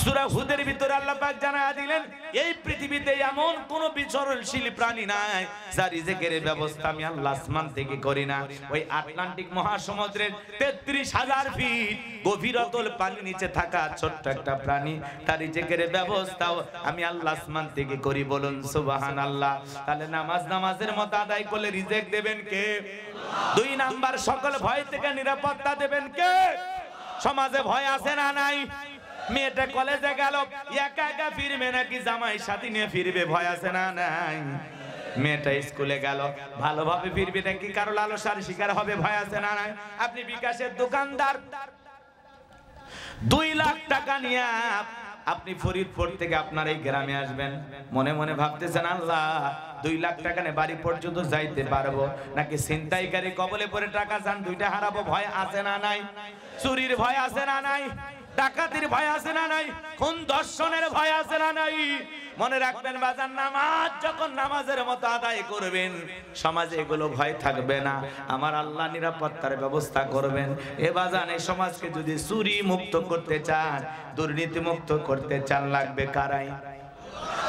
সূরা হুদের ভিতরে আল্লাহ পাক জানায়া দিলেন এই পৃথিবীতে এমন কোন বিচরণশীল প্রাণী নাই যার রিজিকের ব্যবস্থা আমি আল্লাহ আসমান থেকে করি না। ওই আটলান্টিক মহাসমুদ্রের ৩৩,০০০ ফিট গভীরতল পানির নিচে থাকা ছোট্ট একটা প্রাণী, তার রিজিকের ব্যবস্থাও আমি আল্লাহ আসমান থেকে করি। বলুন সুবহানাল্লাহ। তাহলে নামাজের মতো আদায় করলে রিজিক দেবেন কে? 2 নাম্বার, সকল ভয় থেকে নিরাপত্তা দেবেন কে? সমাজে ভয় আছে না নাই? মেয়েটা কলেজে গেল, একা একা ফিরবে নাকি জামাই সাথী নিয়ে ফিরবে, ভয় আছে না নাই? মেয়েটা স্কুলে গেল, ভালোভাবে ফিরবে নাকি কারো লালসার শিকার হবে, ভয় আছে না নাই? আপনি বিকাশের দোকানদার, 2 লাখ টাকা নিয়ে আপনি ফরিদপুর থেকে আপনার এই গ্রামে আসবেন, মনে মনে ভাবতেছেন আল্লাহ 2 লাখ টাকা নিয়ে বাড়ি পর্যন্ত যাইতে পারবো নাকি ছিনতাইকারী কবলে পড়ে টাকা চান, 2টা হারাবো, ভয় আছে না নাই? চুরির ভয় আছে না নাই? ডাকাতির ভয় আছে না নাই? খুন দর্শনের ভয় আছে না নাই? মনে রাখবেন বাজান, নামাজ যখন নামাজের মতো আদায় করবেন, সমাজে এগুলো ভয় থাকবে না। আমার আল্লাহ নিরাপত্তার ব্যবস্থা করবেন। এ বাজান, এই সমাজকে যদি চুরি মুক্ত করতে চান, দুর্নীতি মুক্ত করতে চান, লাগবে কারাই।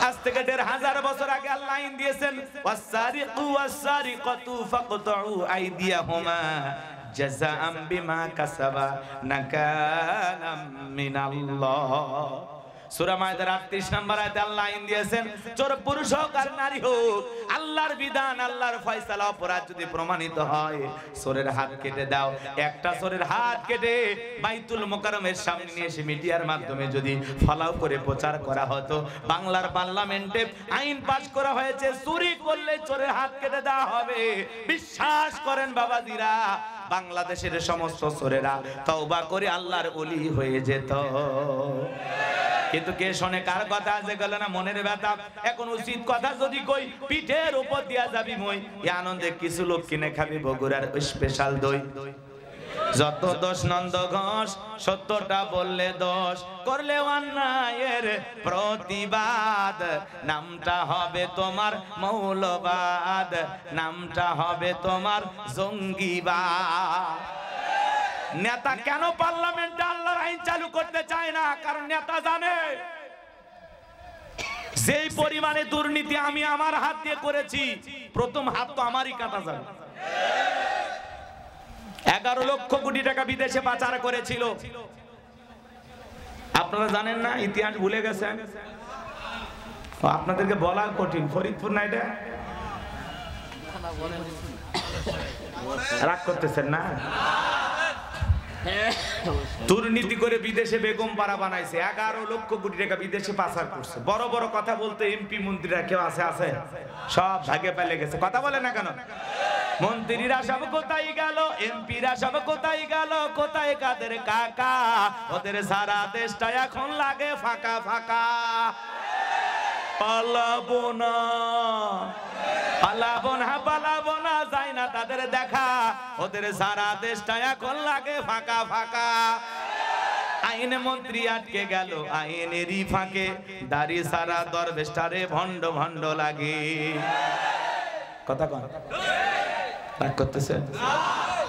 আজ থেকে 1500 বছর আগে আল্লাহ আইন দিয়েছেন, ওয়াসারিকু ওয়াসারিকাতু ফাকতাউ আইদিয়াহুমা জাযাআম বিমা কাসাবা নাকালাম মিনাল্লাহ। সূরা মায়েদার 38 নম্বর আয়াতে আল্লাহ আইন দিয়েছেন, চোর পুরুষ হোক আর নারী হোক, আল্লাহর বিধান, আল্লাহর ফয়সালা অপরাধ যদি প্রমাণিত হয়, চোরের হাত কেটে দাও। একটা চোরের হাত কেটে বাইতুল মোকাররমের সামনে নিয়ে এসে মিডিয়ার মাধ্যমে যদি ফলাও করে প্রচার করা হতো, বাংলার পার্লামেন্টে আইন পাস করা হয়েছে, চুরি করলে চোরের হাত কেটে দেওয়া হবে। বিশ্বাস করেন বাবাজিরা, বাংলাদেশের সমস্ত চোরেরা তওবা করে আল্লাহর ওলি হয়ে যেত। কিন্তু কে শোনে কার কথা? আছে গেল না মনের ব্যথা। এখন উচিত কথা যদি কই, পিঠের উপর দিয়া যাবি মই, এই আনন্দে কিছু লোক কিনে খাবি বগুড়ার স্পেশাল দই। যত দোষ নন্দ ঘোষ, সত্যটা বললে দোষ, করলে অন্যায়ের প্রতিবাদ, নামটা হবে তোমার মৌলবাদ, নামটা হবে তোমার জঙ্গিবাদ। নেতা কেন পার্লামেন্টে আল্লাহর আইন চালু করতে চায় না? কারণ নেতা জানে যেই পরিমাণে দুর্নীতি আমি আমার হাত দিয়ে করেছি, প্রথম হাত তো আমারই কাটা যাবে। 11 লক্ষ কোটি টাকা বিদেশে পাচার করেছিল। আপনারা জানেন না? ইতিহাস ভুলে গেছেন? আপনাদেরকে বলা কঠিন। ফরিদপুর না এটা? রাগ করতেছেন না? দুর্নীতি করে বিদেশে বেগম পাড়া বানাইছে, 11 লক্ষ কোটি টাকা বিদেশে পাচার করছে। বড় বড় কথা বলতে এমপি মন্ত্রীরা কেউ আছে? সব ভাগে পেলে গেছে। কথা বলে না কেন? মন্ত্রীরা সব কোথায় গেল, এমপিরা সব কোথায় গেল, কোথায় কাদের কাকা? ওদের সারা দেশটা এখন লাগে ফাঁকা ফাঁকা। পালাবো না, পালাবো না, পালাবো না, যায় না তাদের দেখা, ওদের সারা দেশটা এখন লাগে ফাঁকা ফাঁকা। আইন মন্ত্রী আটকে গেল আইনেরই ফাঁকে, দাড়ি সারা দরবেশটারে ভণ্ড ভণ্ড লাগে। কথা কন, রাগ করতেছে?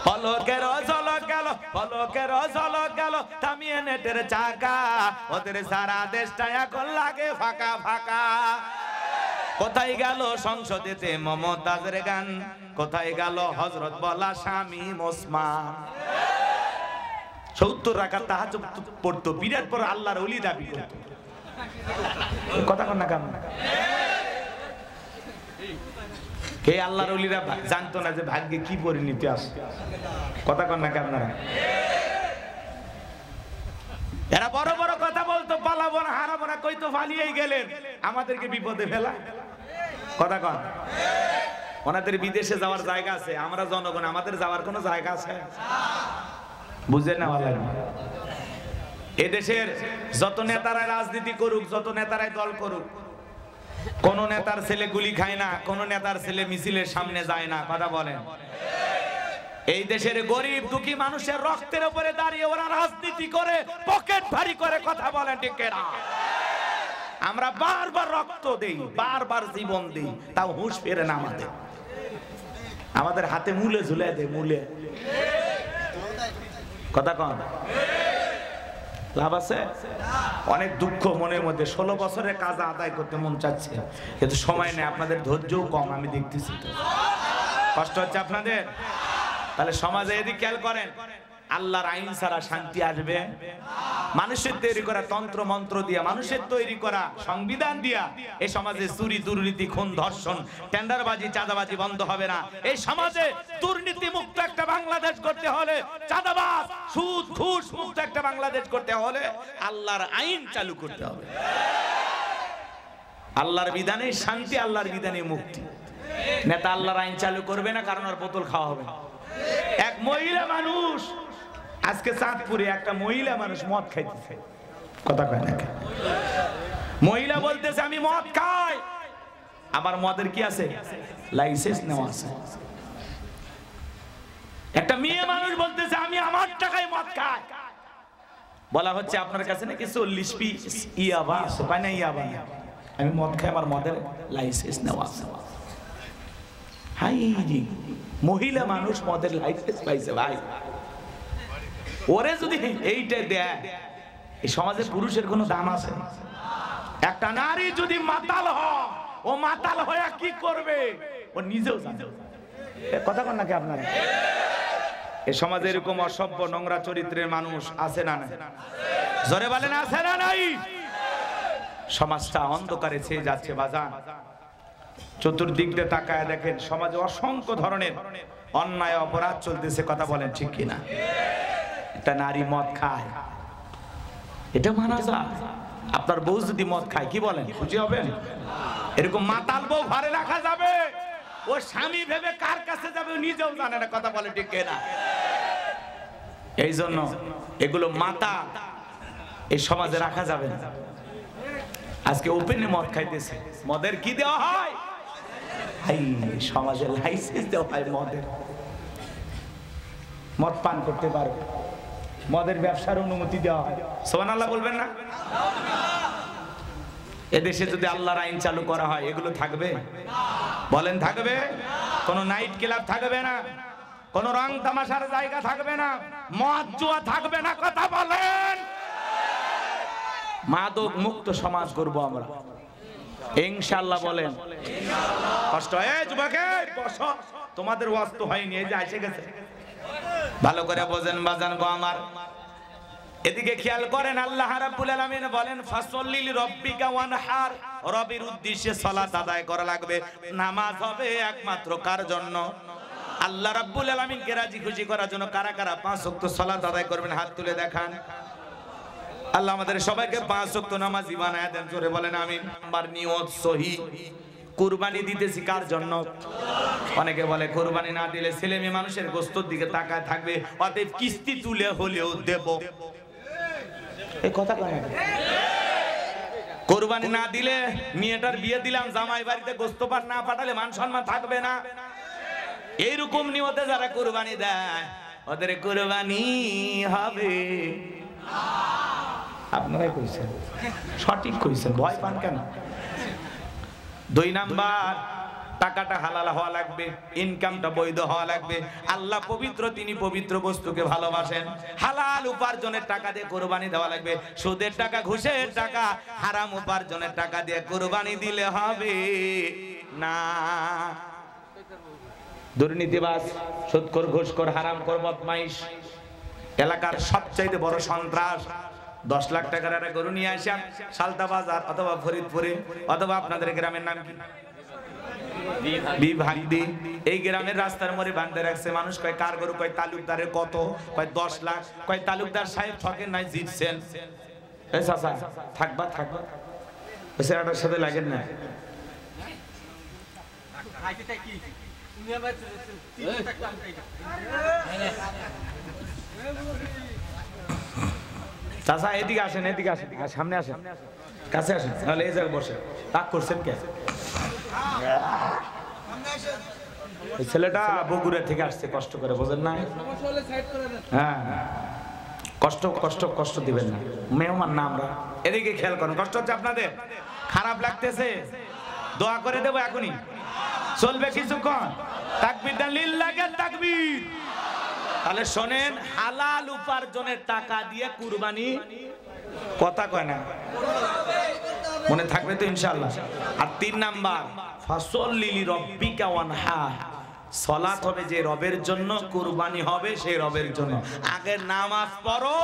পলকের ঝলক গেল, পলকের ঝলক গেল, থামিয়ে নেটের চাকা, ওদের সারা দেশটা এখন লাগে ফাঁকা ফাঁকা। কোথায় গেল সংসদেতে মমতাজের গান, কোথায় গেল হযরত বলা স্বামী ওসমান? 70 রাকাত তাহাজ্জুদ পড়তো, বিরাট পর আল্লাহর ওলি দাবি করত। কথা কন না কেন? কে আল্লাহর ওলিরা জানতো না যে ভাগ্যে কি পরিণতি আসে? কথা কন না কেন আপনারা? এরা বড় বড় কথা বলতো, পালাবো না, হারাবো না, কই তো পালিয়েই গেলেন, আমাদেরকে বিপদে ফেলা। কথা কন। ওনাদের বিদেশে যাওয়ার জায়গা আছে, আমরা জনগণ, আমাদের যাওয়ার কোনো জায়গা আছে? বুঝে নেওয়া লাগবে। এদেশের যত নেতারা রাজনীতি করুক, যত নেতারাই দল করুক, কোন নেতার ছেলে গুলি খায় না, কোন নেতার ছেলে মিছিলের সামনে যায় না। কথা বলেন? এই দেশের গরিব দুঃখী মানুষের রক্তের উপরে দাঁড়িয়ে ওরা রাজনীতি করে, পকেট ভারী করে। কথা বলেন ঠিক না? আমরা বারবার রক্ত দেই, বারবার জীবন দিই, তাও হুঁশ ফেরে না আমাদের। আমাদের হাতে মূলে ঝুলে দেয়, মূলে। কথা কন, লাভ আছে? অনেক দুঃখ মনের মধ্যে। 16 বছরের কাজ আদায় করতে মন চাচ্ছে, কিন্তু সময় নেই। আপনাদের ধৈর্যও কম, আমি দেখতেছি। কষ্ট হচ্ছে আপনাদের? তাহলে সমাজে এদিকে খেয়াল করেন, আল্লাহর আইন ছাড়া শান্তি আসবে? মানুষের তৈরি করা তন্ত্র মন্ত্র দিয়া, মানুষের তৈরি করা সংবিধান দিয়া এই সমাজে চুরি দুর্নীতি খুন ধর্ষণ টেন্ডারবাজি চাঁদাবাজি বন্ধ হবে না। এই সমাজে দুর্নীতি মুক্ত একটা বাংলাদেশ করতে হলে, চাঁদাবাজ সুদ ঘুষ মুক্ত একটা বাংলাদেশ করতে হলে আল্লাহর আইন চালু করতে হবে। আল্লাহর বিধানে শান্তি, আল্লাহর বিধানে মুক্তি। নেতা আল্লাহর আইন চালু করবে না, কারণ আর বোতল খাওয়া হবে। এক মহিলা মানুষ আজকে চাঁদপুরে একটা মহিলা মানুষ মদ খাইতেছে, কথা কয় না, মহিলা বলতেছে আমি মদ খাই, আমার মদের কি আছে? লাইসেন্স নেওয়া আছে। একটা মেয়ে মানুষ বলতেছে আমি আমার টাকায় মদ খাই। বলা হচ্ছে আপনার কাছে নাকি 40 পিস ইয়াবা আছে, পাই না ইয়াবা, আমি মদ খাই, আমার মদের লাইসেন্স নেওয়া আছে। হাই রে, মহিলা মানুষ মদের লাইসেন্স পাইছে ভাই। ওরে যদি এইটা দেয়, এই সমাজে পুরুষের কোনো দাম আছে? একটা নারী যদি মাতাল হয়, ও মাতাল হয়ে কি করবে ও নিজেও জানে। কথা কন নাকি আপনারা? এই সমাজে এরকম অসভ্য নোংরা চরিত্রের মানুষ আছে না? জোরে বলেন আছে না নাই? সমাজটা অন্ধকারে ছেয়ে যাচ্ছে বাজান। চতুর্দিক দিয়ে তাকায় দেখেন, সমাজে অসংখ্য ধরনের অন্যায় অপরাধ চলতেছে। কথা বলেন ঠিক কিনা? একটা নারী মদ খায়, এটা মানা যায়? আপনার বউ যদি মদ খায়, কি বলেন, খুশি হবেন? এরকম মাতাল বউ ঘরে রাখা যাবে? ও স্বামী ভেবে কার কাছে যাবে নিজেও জানে না। কথা বলে ঠিক কিনা? এই জন্য এগুলো মাতা এই সমাজে রাখা যাবে না। আজকে ওপেনে মদ খাইতেছে, মদের কি দেওয়া হয়? সমাজে লাইসেন্স দেওয়া হয় মদের। মদ পান করতে পারবে, মদের ব্যবসার অনুমতি দেওয়া হয়। সুবহানাল্লাহ বলবেন না? এদেশে যদি আল্লাহর আইন চালু করা হয়, এগুলো থাকবে? বলেন থাকবে? কোন নাইট ক্লাব থাকবে না, কোন রং তামাশার জায়গা থাকবে না, মদ জুয়া থাকবে না। কথা বলেন। মাদক মুক্ত সমাজ করব আমরা ইনশাআল্লাহ। বলেন কষ্ট হয় যুবকে, বসো, তোমাদের ওয়াজ তো হয়নি, এই যে এসে গেছে। ভালো করে বোঝেন বাজান গো আমার। এদিকে খেয়াল করেন, আল্লাহ রাব্বুল আলামিন বলেন ফাসল্লিল রাব্বিকা ওয়ানহার, রবের উদ্দেশ্যে সালাত আদায় করা লাগবে। নামাজ হবে একমাত্র কার জন্য? আল্লাহ রাব্বুল আলামিনকে রাজি খুশি করার জন্য। কারা কারা 5 ওয়াক্ত সালাত আদায় করবেন হাত তুলে দেখান। আল্লাহ আমাদের সবাইকে 5 ওয়াক্ত নামাজি বানায় দেন। জোরে বলেন আমিন। আমার নিয়ত সহি। কুরবানি দিতেছি কার জন্য? অনেকে বলে কুরবানি না দিলে ছেলে মেয়ে মানুষের গোশতের দিকে তাকায় থাকবে, অতএব কিস্তি তুলে হলেও দেব। এই কথা কয় না? কুরবানি না দিলে, মেয়েটার বিয়ে দিলাম, জামাই বাড়িতে গোশত পার না পাঠালে মান সম্মান থাকবে না। এইরকম নিয়তে যারা কুরবানি দেয়, ওদের কুরবানি হবে। আপনারাই কইছেন, সঠিক কইছেন, ভয় পান কেন? 2 নাম্বার, টাকাটা হালাল হওয়া লাগবে, ইনকামটা বৈধ হওয়া লাগবে। আল্লাহ পবিত্র, তিনি পবিত্র বস্তুকে ভালোবাসেন। হালাল উপার্জনের টাকা দিয়ে কুরবানি দেওয়া লাগবে। সুদের টাকা, ঘুষের টাকা, হারাম উপার্জনের টাকা দিয়ে কুরবানি দিলে হবে না। দুর্নীতিবাজ, সুদখোর, ঘুষখোর, হারামখোর, বদমাইশ, এলাকার সবচাইতে বড় সন্ত্রাস। 10 লাখ টাকার একটা গরু নিয়ে আসেন সালতা বাজার অথবা ফরিদপুরে, অথবা আপনাদের গ্রামের নাম কি? বিভাগদি। এই গ্রামের রাস্তার মোড়ে বাঁধতে রাখছে। মানুষ কয় কার গরু? কয় তালুকদারের। কত? কয় 10 লাখ। কয় তালুকদার সাহেব ঠকেন নাই, জিতছেন। এই চাচা থাকবা থাকবা, ওই ছেলেটার সাথে লাগেন না। চাচা এদিকে আসেন, এদিকে আসেন, সামনে আসেন, কাছে আসেন, তাহলে এই জায়গায় বসে। রাগ করছেন কে? ছেলেটা বগুড়া থেকে আসছে কষ্ট করে, বোঝেন না? হ্যাঁ, কষ্ট কষ্ট কষ্ট দিবেন না, মেহমান না আমরা। এদিকে খেয়াল করেন, কষ্ট হচ্ছে আপনাদের? খারাপ লাগতেছে? দোয়া করে দেবো এখনই, চলবে কিছুক্ষণ। তাকবীর দেন, লিল্লাহি তাকবীর। তাহলে শোনেন, হালাল উপার্জনের টাকা দিয়ে কুরবানি, কথা কয় না, মনে থাকবে তো ইনশাআল্লাহ। আর 3 নাম্বার, ফাসল্লি লিরাব্বিকা ওয়ানহার, সালাত হবে যে রবের জন্য, কুরবানি হবে সেই রবের জন্য। আগে নামাজ পড়ো,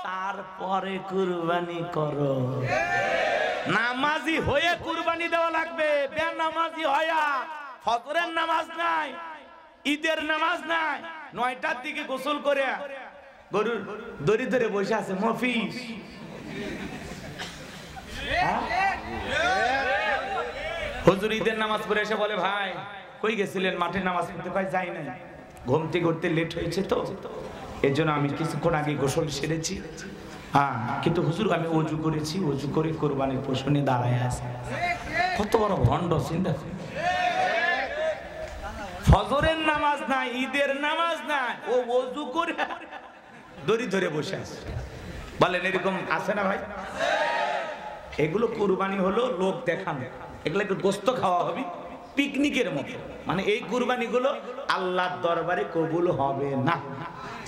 তারপরে কুরবানি করো। নামাজি হয়ে কুরবানি দেওয়া লাগবে, বেনামাজি হয়া। ফজরের নামাজ নাই, ঈদের নামাজ নাই, 9টার দিকে গোসল করে গরুর দড়ি ধরে বসে আছে মফিস। হুজুর ঈদের নামাজ পড়ে এসে বলে, ভাই কই গেছিলেন? মাঠে নামাজ পড়তে। কয় যাই নাই, ঘুম থেকে উঠতে লেট হয়েছে তো, এর জন্য আমি কিছুক্ষণ আগে গোসল সেরেছি। হ্যাঁ, কিন্তু হুজুর আমি ওযু করেছি, ওযু করে কুরবানির পশু নিয়ে দাঁড়ায় আছে। কত বড় ভণ্ড চিন্তা। ফজরের নামাজ নাই, ঈদের নামাজ নাই, ও ওযু করে দড়ি ধরে বসে আছে। বলেন এরকম আছে না ভাই? এগুলো কুরবানি হলো লোক দেখানো, এগুলো একটু গোস্ত খাওয়া হবে পিকনিকের মতো। মানে এই কুরবানিগুলো আল্লাহর দরবারে কবুল হবে না।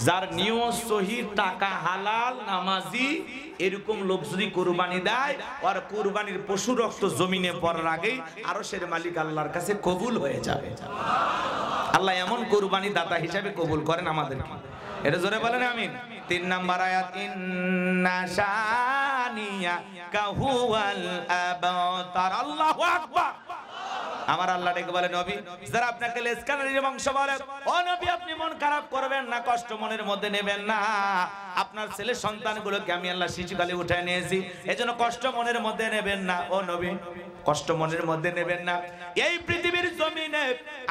যার নিয়ত সহি, টাকা হালাল, নামাজি, এরকম লোক যদি কুরবানি দেয়, আর কুরবানির পশু রক্ত জমিনে পড়ার আগেই আরশের মালিক আল্লাহর কাছে কবুল হয়ে যাবে। আল্লাহ এমন কুরবানি দাতা হিসেবে কবুল করেন আমাদেরকে। এটা জোরে বলেন আমিন। 3 নাম্বার আয়াত, ইন্না শানিয়া কাহুয়াল আবতার। আল্লাহু আকবার। আমার আল্লাহ ডেকে বলে, নবী যারা আপনাকে লেসকানারির বংশ বলে, ও নবী আপনি মন খারাপ করবেন না, কষ্ট মনের মধ্যে নেবেন না। আপনার ছেলে সন্তানগুলোকে আমি আল্লাহ শিশুকালে উঠায় নিয়েছি, এজন্য কষ্ট মনের মধ্যে নেবেন না। ও নবী কষ্ট মনের মধ্যে নেবেন না। এই পৃথিবীর জমিনে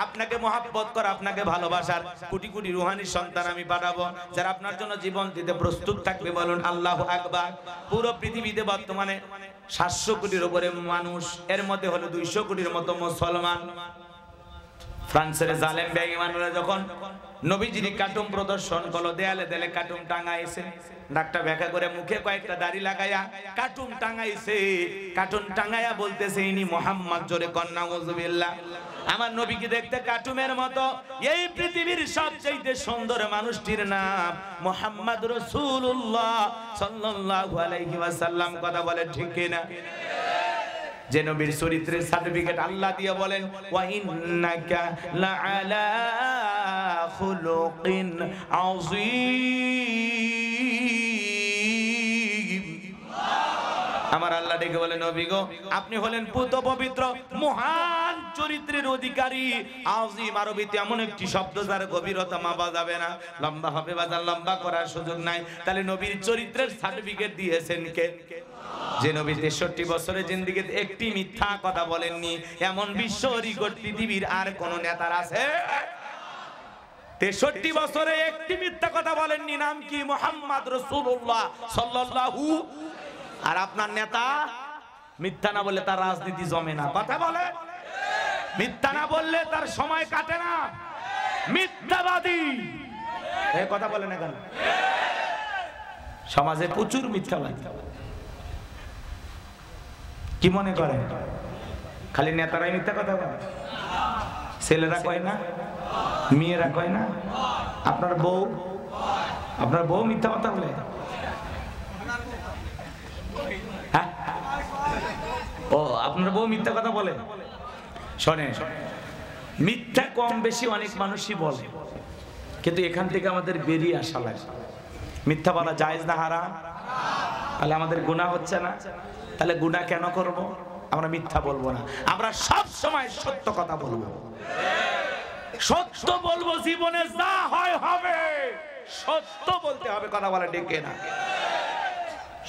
আপনাকে মহব্বত করে, আপনাকে ভালোবাসার কোটি কোটি রুহানি সন্তান আমি পাঠাবো, যারা আপনার জন্য জীবন দিতে প্রস্তুত থাকবে। বলুন আল্লাহু আকবার। পুরো পৃথিবীতে বর্তমানে 700 কোটির উপরে মানুষ, এর মধ্যে হলো 200 কোটির মতো মুসলমান। ফ্রান্সের জালেম বেঈমানরা যখন নবীজির কার্টুন প্রদর্শন করলো, দেয়ালে দেয়ালে কার্টুন টাঙাইছে, ডাক্তার ব্যাখ্যা করে মুখে কয়েকটা দাড়ি লাগায়া কার্টুন টাঙাইছে। কার্টুন টাঙায়া বলতেছে, ইনি মুহাম্মদ। জোরে কন্না নাউযুবিল্লাহ। আমার নবীকে দেখতে কার্টুনের মতো। এই পৃথিবীর সবচেয়ে সুন্দর মানুষটির নাম মুহাম্মদ রাসূলুল্লাহ সাল্লাল্লাহু আলাইহি ওয়াসাল্লাম। কথা বলে ঠিক কিনা? যে নবীর চরিত্রের সার্টিফিকেট আল্লাহ দিয়ে বলেন, ওয়া ইন্নাকা লাআলা খুলুকিন আযীম। আমার আল্লাহ ডেকে বলে, নবী গো আপনি হলেন পুত পবিত্র মহান চরিত্রের অধিকারী। আযীম আরবিতে এমন একটি শব্দ যার গভীরতা মাপা যাবে না, লম্বা হবে বাজার লম্বা করার সুযোগ নাই। তাহলে নবীর চরিত্রের সার্টিফিকেট দিয়েছেন কে? যে নবী 63 বছরের জিন্দেগিতে একটি মিথ্যা কথা বলেননি, এমন বিশ্ব রেকর্ড পৃথিবীর আর কোন নেতার আছে? 63 বছরে একটি মিথ্যা কথা বলেননি। নাম কি? মুহাম্মদ রাসূলুল্লাহ সাল্লাল্লাহু। আর আপনার নেতা মিথ্যা না বললে তার রাজনীতি জমে না। কথা বলে, মিথ্যা না বললে তার সময় কাটে না। মিথ্যাবাদী, এই কথা বলে না কেন? সমাজে প্রচুর মিথ্যাবাদী। কি মনে করে খালি নেতারাই মিথ্যা কথা বলে? ছেলেরা কয় না? মেয়েরা কয় না? আপনার বউ মিথ্যা কথা বলে? ও আপনার বউ মিথ্যা কথা বলে? শোনে, মিথ্যা কম বেশি অনেক মানুষই বলে, কিন্তু এখান থেকে আমাদের বেরিয়ে আসা লাগে। মিথ্যা বলা জায়েজ না হারাম? তাহলে আমাদের গুনাহ হচ্ছে না? তাহলে গুনাহ কেন করব? আমরা মিথ্যা বলবো না, আমরা সব সময় সত্য কথা বলবো। সত্য বলবো, জীবনে যা হয় হবে সত্য বলতে হবে। কথা বলা ডেকে না,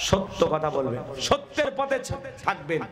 সত্য কথা বলবেন, সত্যের পথে থাকবেন।